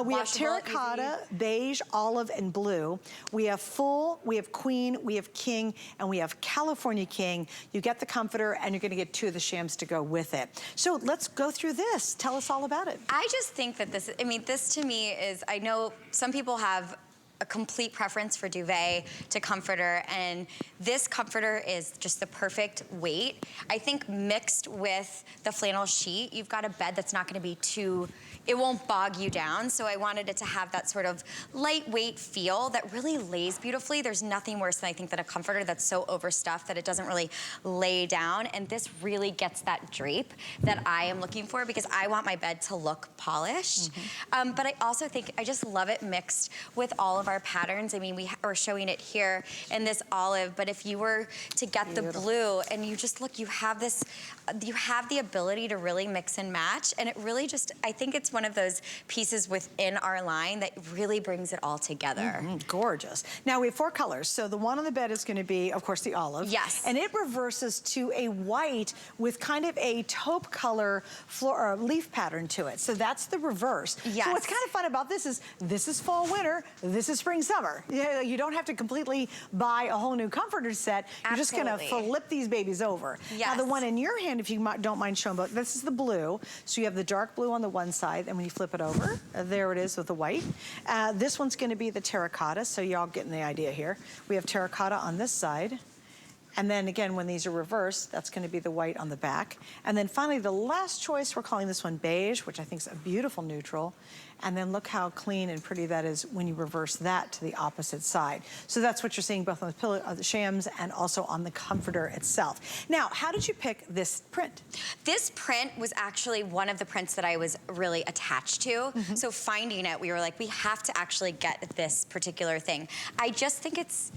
We have terracotta, beige, olive, and blue. We have full, we have queen, we have king, and we have California king. You get the comforter and you're gonna get 2 of the shams to go with it. So let's go through this. Tell us all about it. I just think that this, I mean, this to me is, I know some people have a complete preference for duvet to comforter, and this comforter is just the perfect weight. I think mixed with the flannel sheet, you've got a bed that's not gonna be too, it won't bog you down, so I wanted it to have that sort of lightweight feel that really lays beautifully. There's nothing worse than I think that a comforter that's so overstuffed that it doesn't really lay down, and this really gets that drape that I am looking for because I want my bed to look polished. But I also think, I just love it mixed with all of our patterns. I mean, we are showing it here in this olive, but if you were to get the blue and you just look, you have this, you have the ability to really mix and match, and it really just, I think it's one of those pieces within our line that really brings it all together. Gorgeous. Now we have 4 colors. So the one on the bed is gonna be, of course, the olive. Yes. And it reverses to a white with kind of a taupe color floor, or leaf pattern to it. So that's the reverse. Yes. So what's kind of fun about this is fall, winter, this is spring, summer. You don't have to completely buy a whole new comforter set. You're just gonna flip these babies over. Yes. Now the one in your hand, if you don't mind showing both, this is the blue. So you have the dark blue on the one side, and when you flip it over, there it is with the white. This one's gonna be the terracotta, so y'all getting the idea here. We have terracotta on this side. And then again, when these are reversed, that's gonna be the white on the back. And then finally, the last choice, we're calling this one beige, which I think is a beautiful neutral. And then look how clean and pretty that is when you reverse that to the opposite side. So that's what you're seeing both on the pillow, the shams, and also on the comforter itself. Now, how did you pick this print? This print was actually one of the prints that I was really attached to. So finding it, we were like, we have to actually get this particular thing. I just think it's,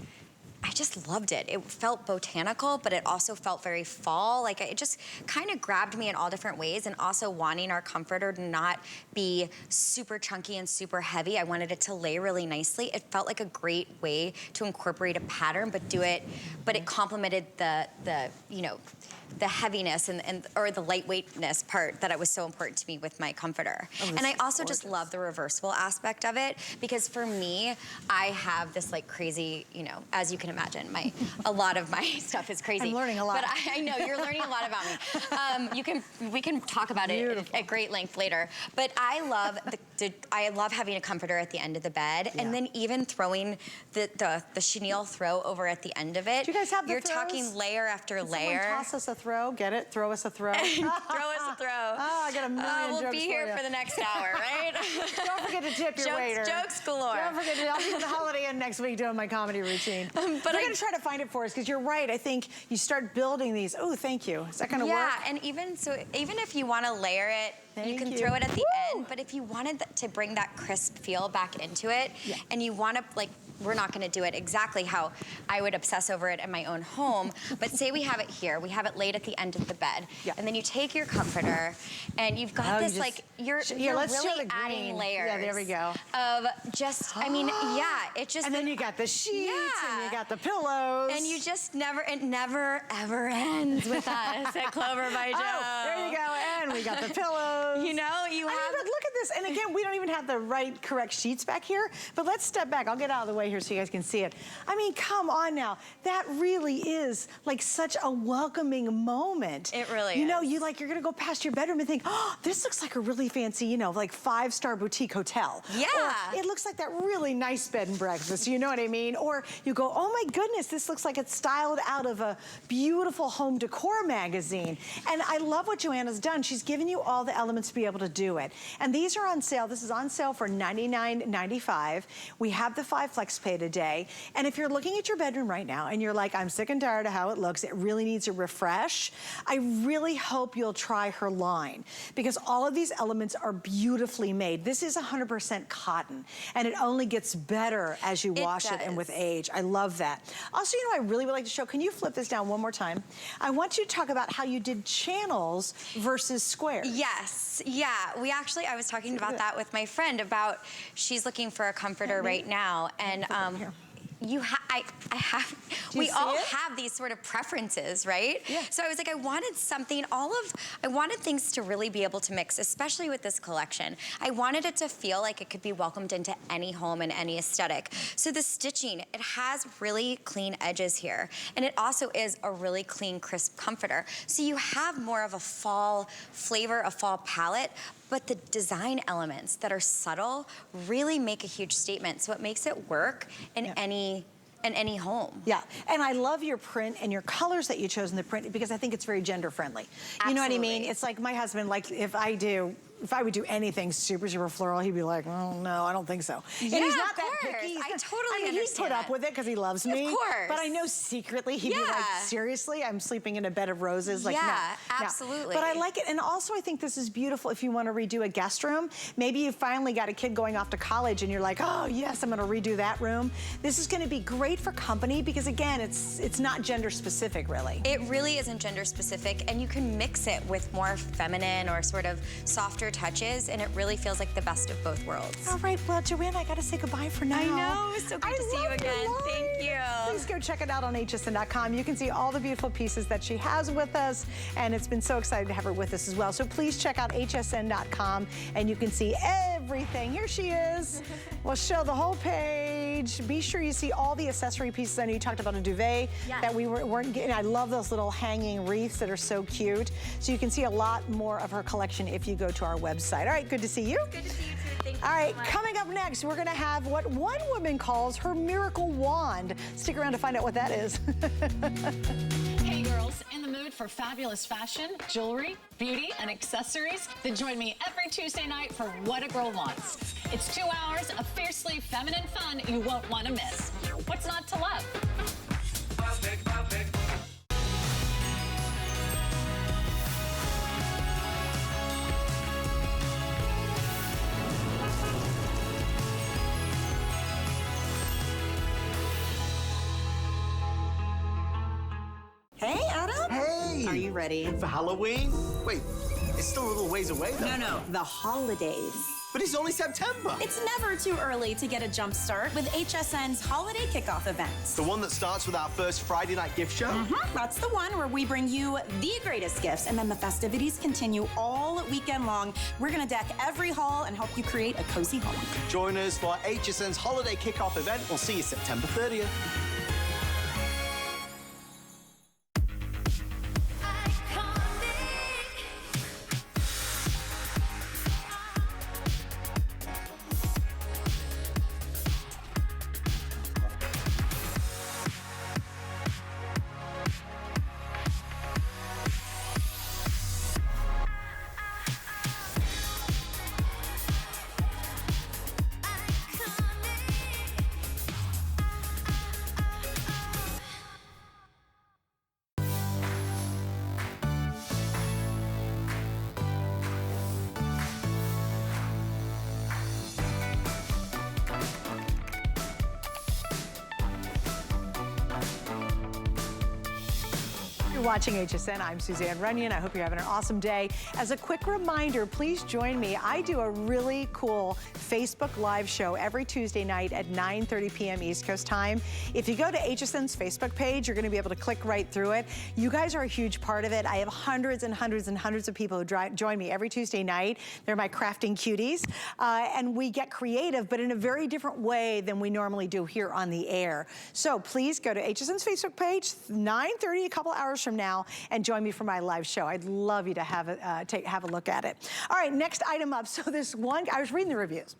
I just loved it. It felt botanical, but it also felt very fall. Like it just kind of grabbed me in all different ways, and also wanting our comforter to not be super chunky and super heavy. I wanted it to lay really nicely. It felt like a great way to incorporate a pattern, but do it, but it complemented the you know, the heaviness or the lightweightness part that it was so important to me with my comforter. And I also just love the reversible aspect of it, because for me, I have this like crazy, you know, as you can imagine, a lot of my stuff is crazy. I'm learning a lot. But I know, you're learning a lot about me. We can talk about it at great length later. But I love I love having a comforter at the end of the bed, and then even throwing the chenille throw over at the end of it. Do you guys have the You're throws? Talking layer after layer. Someone toss us a throw, get it? Throw us a throw. Throw us a throw. Oh, I got a million we'll jokes be here for the next hour, right? Don't forget to tip your waiter. Jokes galore. Don't forget to, I'll be in the Holiday Inn next week doing my comedy routine. But we're gonna try to find it for us, because you're right. I think you start building these. Oh, thank you. Is that gonna work? Yeah, and even if you wanna layer it, you can throw it at the end, but if you wanted to bring that crisp feel back into it, and you wanna, like, we're not gonna do it exactly how I would obsess over it in my own home, but say we have it here, we have it laid at the end of the bed, and then you take your comforter, and you've got this, like, you're really adding layers. Yeah, there we go. Of just, I mean, it just. And then you got the sheets, and you got the pillows. And you just it never, ever ends with us at Clover by Jo. Oh, there you go, and we got the pillows. You know, you have. I mean, but look at this, and again, we don't even have the correct sheets back here, but let's step back. I'll get out of the way here so you guys can see it. I mean, come on now. That really is like such a welcoming moment. It really is. You know, you're gonna go past your bedroom and think, oh, this looks like a really fancy, you know, like 5-star boutique hotel. Yeah. Or it looks like that really nice bed and breakfast, you know what I mean? Or you go, oh my goodness, this looks like it's styled out of a beautiful home decor magazine. And I love what JoAnna's done. She's given you all the elements to be able to do it. And these are on sale. This is on sale for $99.95. We have the 5 flex pay today. And if you're looking at your bedroom right now and you're like, I'm sick and tired of how it looks, it really needs a refresh, I really hope you'll try her line, because all of these elements are beautifully made. This is 100% cotton, and it only gets better as you wash it and with age. I love that. Also, you know, I really would like to show, can you flip this down one more time? I want you to talk about how you did channels versus squares. Yes, yeah. I was talking about that with my friend about, she's looking for a comforter right now, and we all have these sort of preferences, right? Yeah. So I was like, I wanted something, I wanted things to really be able to mix, especially with this collection. I wanted it to feel like it could be welcomed into any home and any aesthetic. So the stitching, it has really clean edges here. And it also is a really clean, crisp comforter. So you have more of a fall flavor, a fall palette, but the design elements that are subtle really make a huge statement. So it makes it work in any home. Yeah, and I love your print and your colors that you chose in the print because I think it's very gender friendly. You know what I mean? It's like my husband, like if I would do anything super, super floral, he'd be like, oh no, I don't think so. And Yeah, he's not of that course. picky. I totally I mean, he's put understand up with it because he loves me. Of course. But I know secretly he'd be like, seriously, I'm sleeping in a bed of roses? Like, yeah, no, absolutely. No. But I like it. And also I think this is beautiful if you want to redo a guest room. Maybe you finally got a kid going off to college and you're like, oh yes, I'm going to redo that room. This is going to be great for company because again, it's not gender specific really. It really isn't gender specific, and you can mix it with more feminine or sort of softer touches, and it really feels like the best of both worlds. All right, well, JoAnna, I got to say goodbye for now. I know, it's so good to see you again. Thank you. Please go check it out on hsn.com. You can see all the beautiful pieces that she has with us, and it's been so exciting to have her with us as well. So please check out hsn.com, and you can see everything. Here she is. We'll show the whole page. Be sure you see all the accessory pieces. I know you talked about a duvet that we weren't getting. I love those little hanging wreaths that are so cute. So you can see a lot more of her collection if you go to our website. All right, good to see you. Good to see you too. Thank you. All right, coming up next, we're gonna have what one woman calls her miracle wand. Stick around to find out what that is. Hey girls, in the mood for fabulous fashion, jewelry, beauty, and accessories? Then join me every Tuesday night for What a Girl Wants. It's 2 hours of fiercely feminine fun you won't want to miss. What's not to love? Hey, Adam. Hey! Are you ready? For Halloween? Wait, it's still a little ways away though. No, the holidays. But it's only September. It's never too early to get a jump start with HSN's holiday kickoff events. The one that starts with our first Friday night gift show? That's the one where we bring you the greatest gifts, and then the festivities continue all weekend long. We're gonna deck every hall and help you create a cozy home. Join us for HSN's holiday kickoff event. We'll see you September 30th. You're watching HSN. I'm Suzanne Runyon. I hope you're having an awesome day. As a quick reminder, please join me. I do a really cool Facebook Live show every Tuesday night at 9:30 p.m. East Coast time. If you go to HSN's Facebook page, you're going to be able to click right through it. You guys are a huge part of it. I have hundreds and hundreds and hundreds of people who join me every Tuesday night. They're my crafting cuties. And we get creative, but in a very different way than we normally do here on the air. So please go to HSN's Facebook page, 9:30, a couple hours from now, and join me for my live show. I'd love you to have a look at it. All right, next item up. So this one, I was reading the reviews.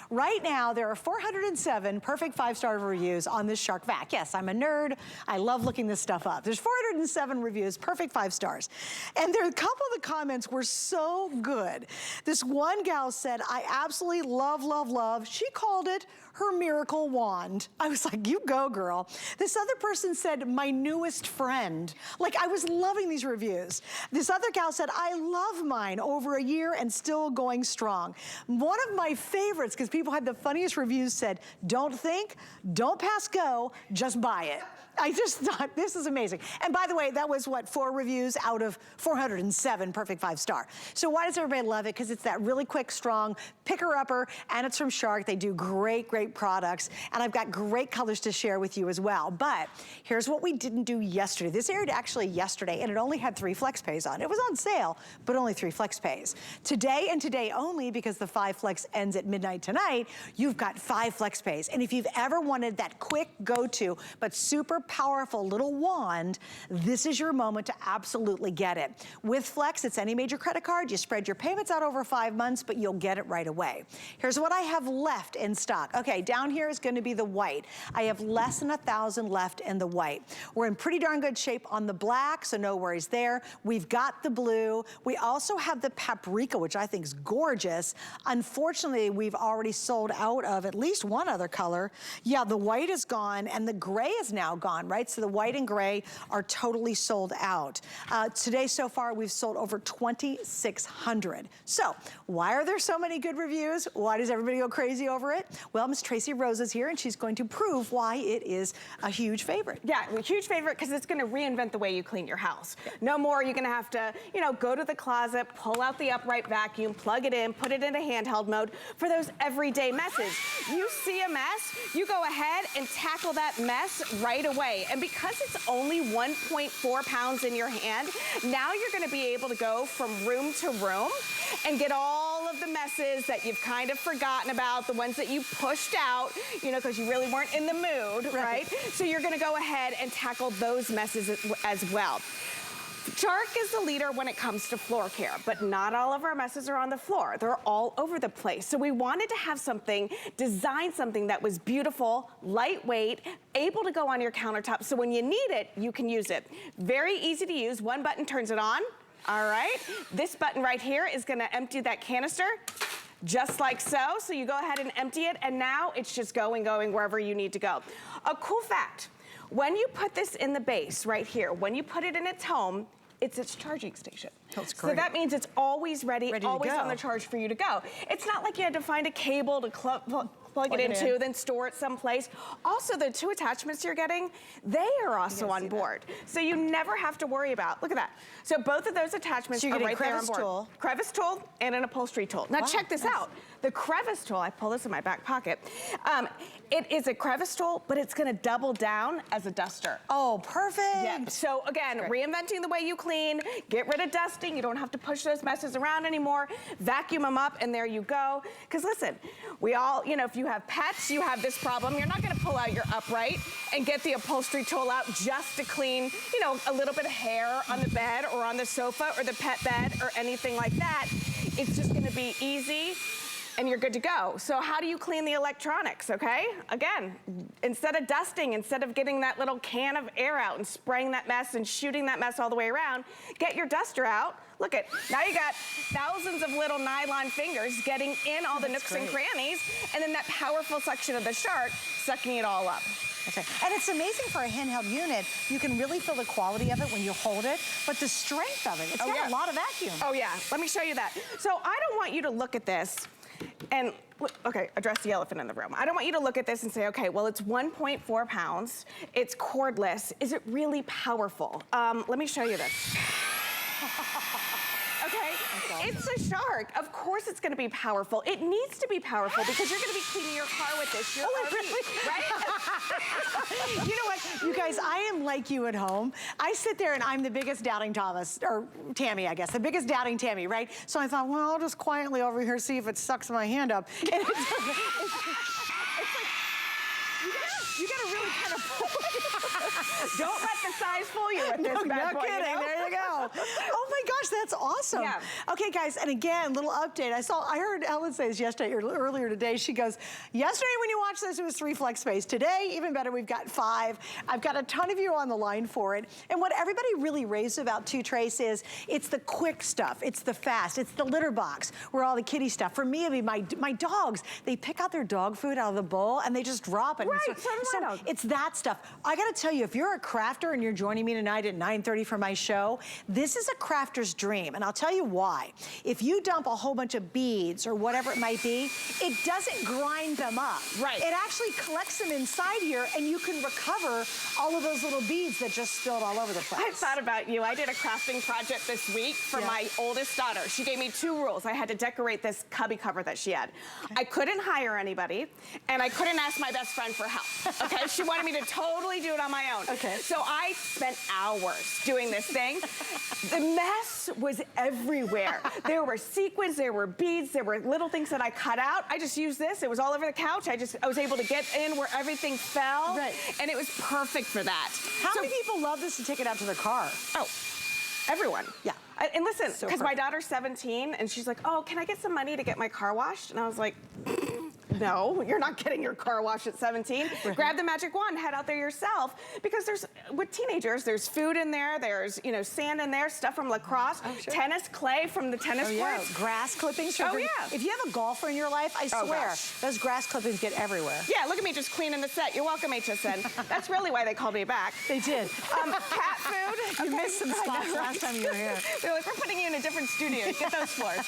Right now, there are 407 perfect 5-star reviews on this Shark vac. Yes, I'm a nerd. I love looking this stuff up. There's 407 reviews, perfect 5 stars. And there, a couple of the comments were so good. This one gal said, I absolutely love, love, love. She called it her miracle wand. I was like, you go, girl. This other person said, my newest friend. Like, I was loving these reviews. This other gal said, I love mine, over a year and still going strong. One of my favorites, because people had the funniest reviews, said, don't think, don't pass go, just buy it. I just thought this is amazing. And by the way, that was what, 4 reviews out of 407 perfect 5-star. So why does everybody love it? Because it's that really quick, strong picker-upper, and it's from Shark. They do great, great products. And I've got great colors to share with you as well. But here's what we didn't do yesterday. This aired actually yesterday, and it only had 3 flex pays on. It was on sale, but only 3 flex pays. Today and today only, because the 5 flex ends at midnight tonight, you've got 5 flex pays. And if you've ever wanted that quick go-to, but super powerful little wand, this is your moment to absolutely get it. With Flex, it's any major credit card. You spread your payments out over 5 months, but you'll get it right away. Here's what I have left in stock. Okay, down here is going to be the white. I have less than 1,000 left in the white. We're in pretty darn good shape on the black, so no worries there. We've got the blue. We also have the paprika, which I think is gorgeous. Unfortunately, we've already sold out of at least one other color. Yeah, the white is gone, and the gray is now gone. Right? So the white and gray are totally sold out. Today so far, we've sold over 2,600. So why are there so many good reviews? Why does everybody go crazy over it? Well, Miss Tracy Rose is here, and she's going to prove why it is a huge favorite. Yeah, a huge favorite because it's going to reinvent the way you clean your house. No more you're going to have to, you know, go to the closet, pull out the upright vacuum, plug it in, put it into handheld mode for those everyday messes. You see a mess, you go ahead and tackle that mess right away. And because it's only 1.4 pounds in your hand, now you're going to be able to go from room to room and get all of the messes that you've kind of forgotten about, the ones that you pushed out, you know, because you really weren't in the mood, right? So you're going to go ahead and tackle those messes as well. Shark is the leader when it comes to floor care, but not all of our messes are on the floor. They're all over the place. So we wanted to have something, design something that was beautiful, lightweight, able to go on your countertop. So when you need it, you can use it. Very easy to use. One button turns it on. All right. This button right here is going to empty that canister just like so. So you go ahead and empty it, and now it's just going wherever you need to go. A cool fact. When you put this in the base right here, when you put it in its home, it's its charging station. That's great. So that means it's always ready always on the charge for you to go. It's not like you had to find a cable to plug it into, then store it someplace. Also, the 2 attachments you're getting, they are also on board. So you never have to worry about, look at that. So both of those attachments are right there on board. Tool. Crevice tool and an upholstery tool. Now check this out. The crevice tool, I pull this in my back pocket. It is a crevice tool, but it's gonna double down as a duster. Oh, perfect. Yeah. So again, reinventing the way you clean, get rid of dusting. You don't have to push those messes around anymore. Vacuum them up, and there you go. Because listen, we all, you know, if you have pets, you have this problem. You're not gonna pull out your upright and get the upholstery tool out just to clean, you know, a little bit of hair on the bed or on the sofa or the pet bed or anything like that. It's just gonna be easy, and you're good to go. So how do you clean the electronics, okay? Again, instead of dusting, instead of getting that little can of air out and spraying that mess and shooting that mess all the way around, get your duster out. Look at, now you got thousands of little nylon fingers getting in all the nooks and crannies, and then that powerful suction of the Shark sucking it all up. That's right. And it's amazing for a handheld unit. You can really feel the quality of it when you hold it, but the strength of it, it's got a lot of vacuum. Oh yeah, let me show you that. So I don't want you to look at this and, okay, address the elephant in the room. I don't want you to look at this and say, okay, well, it's 1.4 pounds. It's cordless. Is it really powerful? Let me show you this. Okay, it's a Shark. Of course it's gonna be powerful. It needs to be powerful because you're gonna be cleaning your car with this. Your RV, right? You know what, you guys, I am like you at home. I sit there and I'm the biggest doubting Thomas, or Tammy, I guess, the biggest doubting Tammy, right? So I thought, well, I'll just quietly over here see if it sucks my hand up. And it's like, you gotta really kind of don't let the size fool you with this bad boy. No kidding, there you go. Oh my gosh, that's awesome. Yeah. Okay guys, and again, little update. I heard Ellen say this yesterday, or earlier today. She goes, yesterday when you watched this, it was 3 flex space. Today, even better, we've got 5. I've got a ton of you on the line for it. And what everybody really raves about too, Trace, is it's the quick stuff. It's the fast. It's the litter box where all the kitty stuff. For me, it'd be my dogs. They pick out their dog food out of the bowl and they just drop it. Right, so it's that stuff. I gotta tell you, if you're a crafter and you're joining me tonight at 9:30 for my show, this is a crafter's dream, and I'll tell you why. If you dump a whole bunch of beads or whatever it might be, it doesn't grind them up. Right. It actually collects them inside here, and you can recover all of those little beads that just spilled all over the place. I thought about you. I did a crafting project this week for my oldest daughter. She gave me 2 rules. I had to decorate this cubby cover that she had. Okay. I couldn't hire anybody, and I couldn't ask my best friend for help. Okay, she wanted me to totally do it on my own. Okay. So I spent hours doing this thing. The mess was everywhere. There were sequins, there were beads, there were little things that I cut out. I just used this. It was all over the couch. I was able to get in where everything fell. Right. And it was perfect for that. How many people love this to take it out to their car? Oh, everyone. Yeah. And listen, So because my perfect. daughter's 17, and she's like, oh, can I get some money to get my car washed? And I was like, no, you're not getting your car washed at 17. Right. Grab the magic wand, head out there yourself. Because with teenagers, there's food in there, there's, sand in there, stuff from lacrosse, sure. tennis clay from the tennis courts. Grass clippings. Oh, yeah. If you have a golfer in your life, I swear, gosh. those grass clippings get everywhere. Yeah, look at me just cleaning the set. You're welcome, HSN. That's really why they called me back. They did. Cat food. You missed some I spots know, right? last time you were here. They're like, we're putting you in a different studio. Get those floors.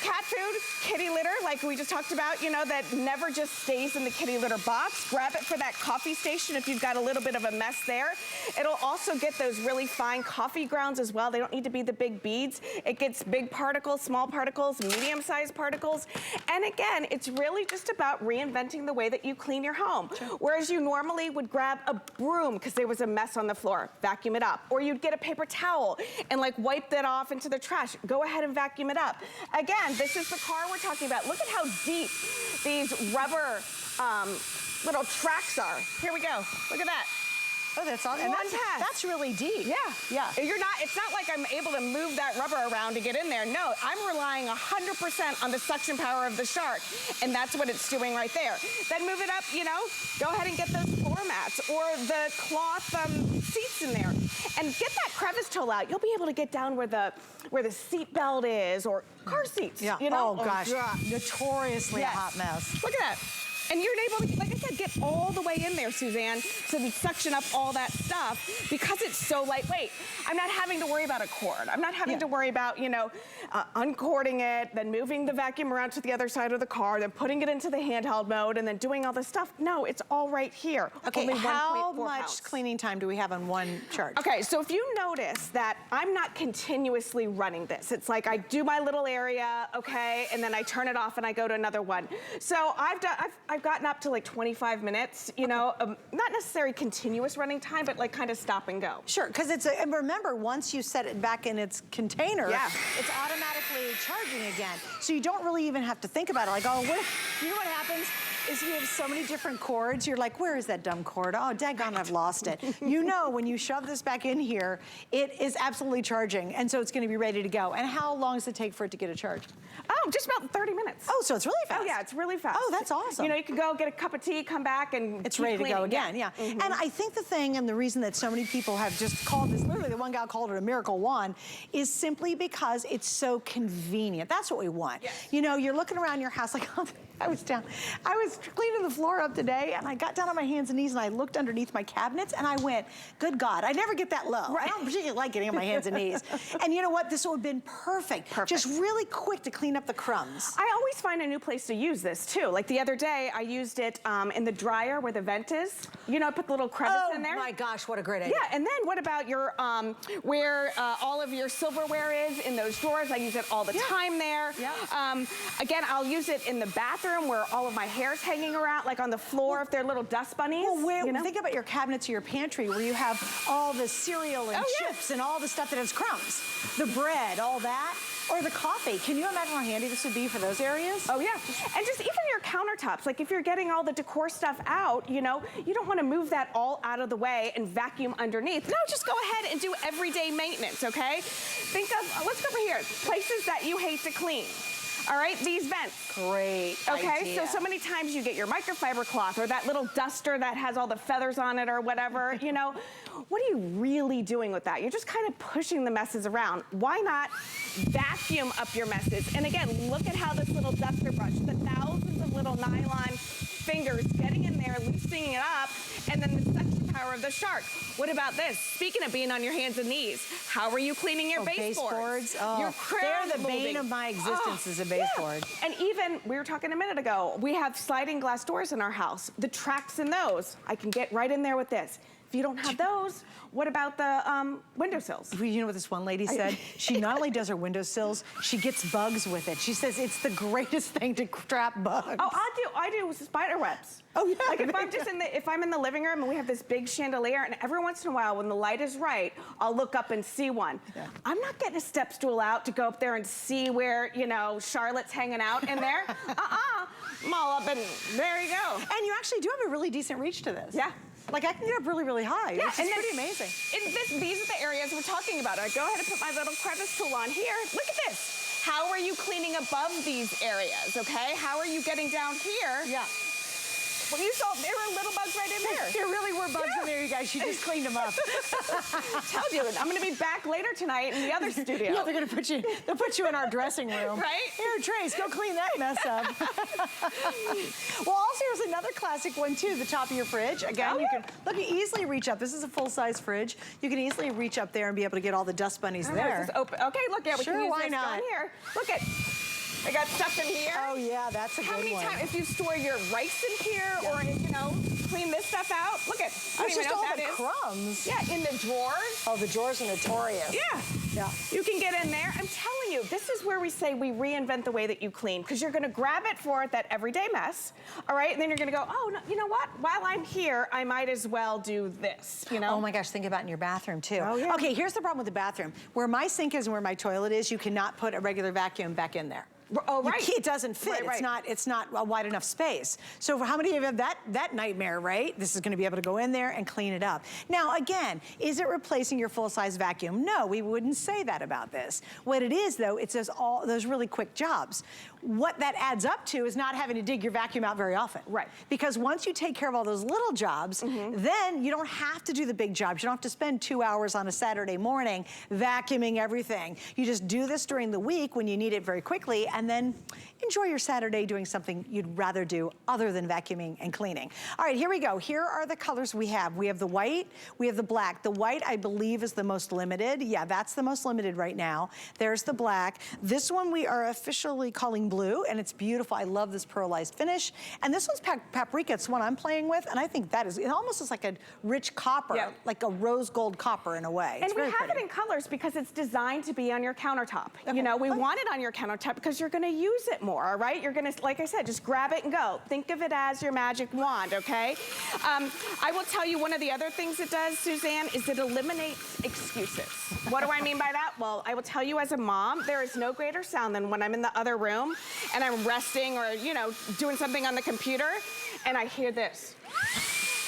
Cat food, kitty litter, like we just talked about, that never just stays in the kitty litter box. Grab it for that coffee station if you've got a little bit of a mess there. It'll also get those really fine coffee grounds as well. They don't need to be the big beads. It gets big particles, small particles, medium-sized particles. And again, it's really just about reinventing the way that you clean your home. Sure. Whereas you normally would grab a broom because there was a mess on the floor, vacuum it up. Or you'd get a paper towel and wipe that off into the trash. Go ahead and vacuum it up. Again, this is the car we're talking about. Look at how deep these rubber little tracks are. Here we go. Look at that. Oh, that's all. And that's really deep. Yeah. Yeah. It's not like I'm able to move that rubber around to get in there. No, I'm relying 100% on the suction power of the shark. And that's what it's doing right there. Then move it up, go ahead and get those floor mats or the cloth seats in there. And get that crevice tool out. You'll be able to get down where the seat belt is or car seats. Yeah. Oh, gosh. Notoriously a hot mess. Look at that. And you're able to, like I said, get all the way in there, Suzanne, so we suction up all that stuff because it's so lightweight. I'm not having to worry about a cord. I'm not having to worry about, uncording it, then moving the vacuum around to the other side of the car, then putting it into the handheld mode, and then doing all this stuff. No, it's all right here. Okay, Only how 1.4 much pounds. cleaning time do we have on one charge? Okay, so if you notice that I'm not continuously running this, it's like I do my little area, okay, and then I turn it off and I go to another one. So I've gotten up to 25 minutes, not necessarily continuous running time, but kind of stop and go. Sure, because and remember, once you set it back in its container, it's automatically charging again. So you don't really even have to think about it. You know what happens is you have so many different cords, you're like, where is that dumb cord? Oh, daggone, I've lost it. When you shove this back in here, it is absolutely charging, and so it's gonna be ready to go. And how long does it take for it to get a charge? Oh, just about 30 minutes. Oh, so it's really fast. Oh, yeah, it's really fast. Oh, that's awesome. You can go get a cup of tea, come back, and it's ready to go again, yeah. Mm-hmm. And I think the thing, and the reason that so many people have just called this, literally the one guy called it a miracle wand, is simply because it's so convenient. That's what we want. Yes. You're looking around your house like, I was cleaning the floor up today, and I got down on my hands and knees, and I looked underneath my cabinets, and I went, good God, I never get that low. Right. I don't particularly like getting on my hands and knees. And you know what? This would have been perfect. Just really quick to clean up the crumbs. I always find a new place to use this, too. Like the other day, I used it in the dryer where the vent is. I put the little crevice in there. Oh, my gosh, what a great idea. Yeah, and then what about your, where all of your silverware is in those drawers? I use it all the time there. Yeah. Again, I'll use it in the bathroom where all of my hair's hanging around, like on the floor if they're little dust bunnies. Well, think about your cabinets or your pantry where you have all the cereal and chips and all the stuff that has crumbs. The bread, all that. Or the coffee. Can you imagine how handy this would be for those areas? Oh, yeah. And just even your countertops. Like if you're getting all the decor stuff out, you don't want to move that all out of the way and vacuum underneath. No, just go ahead and do everyday maintenance, okay? Think of, let's go over here, places that you hate to clean. All right, these vents. Great Okay, idea. so many times you get your microfiber cloth or that little duster that has all the feathers on it or whatever, you know. What are you really doing with that? You're just kind of pushing the messes around. Why not vacuum up your messes? And again, look at how this little duster brush, the thousands of little nylon fingers getting in there, loosening it up, and then the suction power of the shark. What about this? Speaking of being on your hands and knees, how are you cleaning your baseboards? Oh, they're the bane of my existence as a baseboard. Yeah. And even, we were talking a minute ago, we have sliding glass doors in our house. The tracks in those, I can get right in there with this. If you don't have those, what about the windowsills? You know what this one lady said? She not only does her windowsills, she gets bugs with it. She says it's the greatest thing to trap bugs. Oh, I do spider webs. Oh, yeah. Like if I'm in the living room and we have this big chandelier, and every once in a while when the light is right, I'll look up and see one. Yeah. I'm not getting a step stool out to go up there and see where, you know, Charlotte's hanging out in there. I'm all up and there you go. And you actually do have a really decent reach to this. Yeah. Like I can get up really, really high, Yeah, which is pretty amazing. These are the areas we're talking about. I go ahead and put my little crevice tool on here. Look at this. How are you cleaning above these areas, okay? How are you getting down here? Yeah. Well, you saw there were little bugs right in there. There really were bugs in there, you guys. She just cleaned them up. Told you, I'm gonna be back later tonight in the other studio. Yeah, they'll put you in our dressing room. Right? Here, Trace, go clean that mess up. Well, also here's another classic one too, the top of your fridge. Again, you can easily reach up. This is a full-size fridge. You can easily reach up there and be able to get all the dust bunnies there. Just open. Okay, look, yeah, we Sure, can use why this not? down here. Look at, I got stuff in here. Oh yeah, that's a How good many one. times, if you store your rice in here or, you know, clean this stuff out, look at, I don't It's even just know all what the that is. crumbs. Yeah, in the drawers. Oh, the drawers are notorious. Yeah. Yeah. You can get in there. I'm telling you, this is where we say we reinvent the way that you clean, because you're gonna grab it for that everyday mess, all right? And then you're gonna go, oh, no, you know what? While I'm here, I might as well do this, you know? Oh my gosh, think about it in your bathroom too. Oh, yeah. Okay, here's the problem with the bathroom. Where my sink is and where my toilet is, you cannot put a regular vacuum back in there. Oh, right. It doesn't fit. Right. It's not a wide enough space. So for how many of you have that nightmare, right? This is gonna be able to go in there and clean it up. Now again, is it replacing your full-size vacuum? No, we wouldn't say that about this. What it is though, it's all those really quick jobs. What that adds up to is not having to dig your vacuum out very often. Right. Because once you take care of all those little jobs, then you don't have to do the big jobs. You don't have to spend 2 hours on a Saturday morning vacuuming everything. You just do this during the week when you need it very quickly, and then enjoy your Saturday doing something you'd rather do other than vacuuming and cleaning. All right, here we go. Here are the colors we have. We have the white, we have the black. The white, I believe, is the most limited. Yeah, that's the most limited right now. There's the black. This one we are officially calling blue, and it's beautiful. I love this pearlized finish. And this one's paprika. It's the one I'm playing with, and I think that is, it almost is like a rich copper, like a rose gold copper in a way. And we have it in colors because it's designed to be on your countertop. Okay. You know, we want it on your countertop because you're gonna use it more, all right? You're gonna, like I said, just grab it and go. Think of it as your magic wand, okay? I will tell you one of the other things it does, Suzanne, is it eliminates excuses. What do I mean by that? Well, I will tell you as a mom, there is no greater sound than when I'm in the other room and I'm resting or, you know, doing something on the computer and I hear this.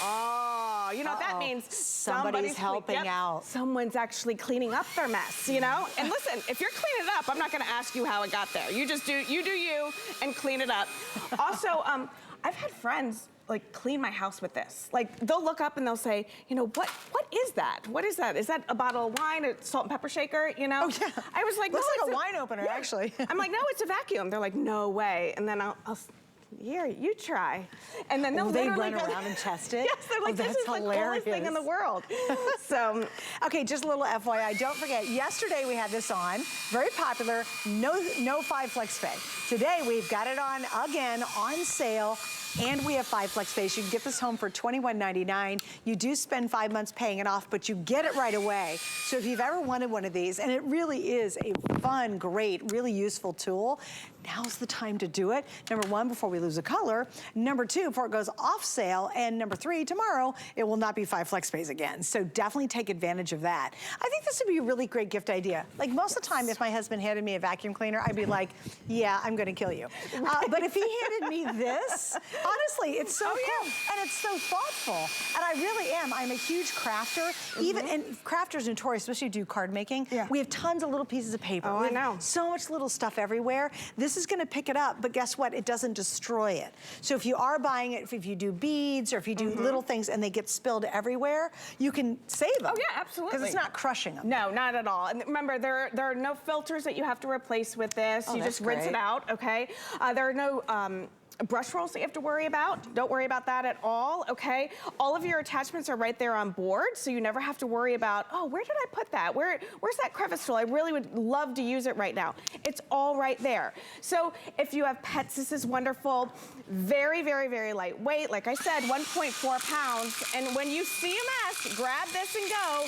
Oh, you know what that means? Somebody's helping out. Someone's actually cleaning up their mess, you know? And listen, if you're cleaning it up, I'm not gonna ask you how it got there. You just do you and clean it up. Also, I've had friends like clean my house with this. Like they'll look up and they'll say, you know, what is that? What is that? Is that a bottle of wine, a salt and pepper shaker, you know? Oh yeah. I was like, looks no, like a wine opener, actually. I'm like, no, it's a vacuum. They're like, no way. And then I'll here, you try. And then they'll literally run around and test it? Yes, they're like, this is hilarious. the coolest thing in the world. So, okay, just a little FYI, don't forget, yesterday we had this on, very popular, no 5 flex pay. Today we've got it on again, on sale, and we have 5 flex pays. You can get this home for $21.99. You do spend 5 months paying it off, but you get it right away. So if you've ever wanted one of these, and it really is a fun, great, really useful tool, now's the time to do it. Number 1, before we lose a color. Number 2, before it goes off sale. And number 3, tomorrow, it will not be 5 flex pays again. So definitely take advantage of that. I think this would be a really great gift idea. Like most of the time, if my husband handed me a vacuum cleaner, I'd be like, yeah, I'm gonna kill you. But if he handed me this, Honestly, it's so cool. And it's so thoughtful. And I really am. I'm a huge crafter. Even, and crafters notorious, especially do card making. We have tons of little pieces of paper. Oh, I know. So much little stuff everywhere. This is gonna pick it up, but guess what? It doesn't destroy it. So if you are buying it, if you do beads or if you do little things and they get spilled everywhere, you can save them. Oh yeah, absolutely. Because it's not crushing them. No, not at all. And remember, there are no filters that you have to replace with this. You just rinse it out, okay? There are no brush rolls that you have to worry about. Don't worry about that at all, okay? All of your attachments are right there on board, so you never have to worry about, oh, where did I put that? Where's that crevice tool? I really would love to use it right now. It's all right there. So if you have pets, this is wonderful. Very, very, very lightweight. Like I said, 1.4 pounds. And when you see a mess, grab this and go.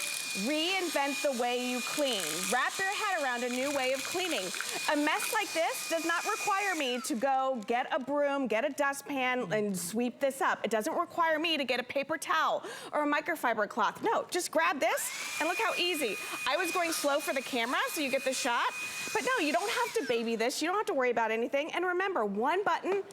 Reinvent the way you clean. Wrap your head around a new way of cleaning. A mess like this does not require me to go get a broom, get a dustpan, and sweep this up. It doesn't require me to get a paper towel or a microfiber cloth. No, just grab this and look how easy. I was going slow for the camera so you get the shot, but no, you don't have to baby this. You don't have to worry about anything. And remember, one button,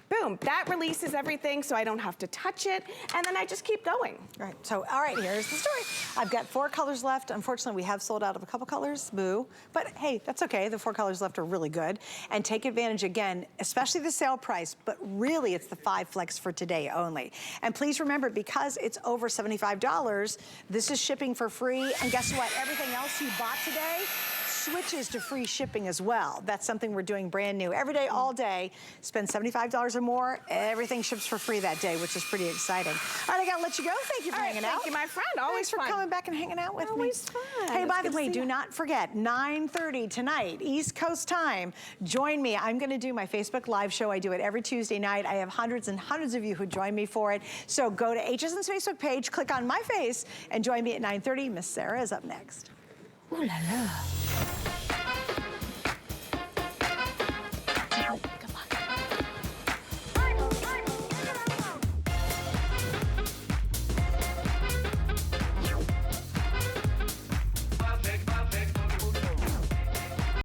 boom, that releases everything so I don't have to touch it, and then I just keep going. Right, so, all right, here's the story. I've got 4 colors left. Unfortunately, we have sold out of a couple colors, boo. But hey, that's okay, the 4 colors left are really good. And take advantage again, especially the sale price, but really it's the 5 flex for today only. And please remember, because it's over $75, this is shipping for free, and guess what? Everything else you bought today switches to free shipping as well. That's something we're doing brand new. Every day, all day, spend $75 or more, everything ships for free that day, which is pretty exciting. All right, I gotta let you go. Thank you for hanging out. Thank you, my friend. Always Thanks for coming back and hanging out with me. Always fun. Hey, by It's the good way, to see do you. not forget, 9:30 tonight, East Coast time. Join me. I'm gonna do my Facebook Live show. I do it every Tuesday night. I have hundreds and hundreds of you who join me for it. So go to HSN's Facebook page, click on my face, and join me at 9:30. Miss Sarah is up next. Ooh la la.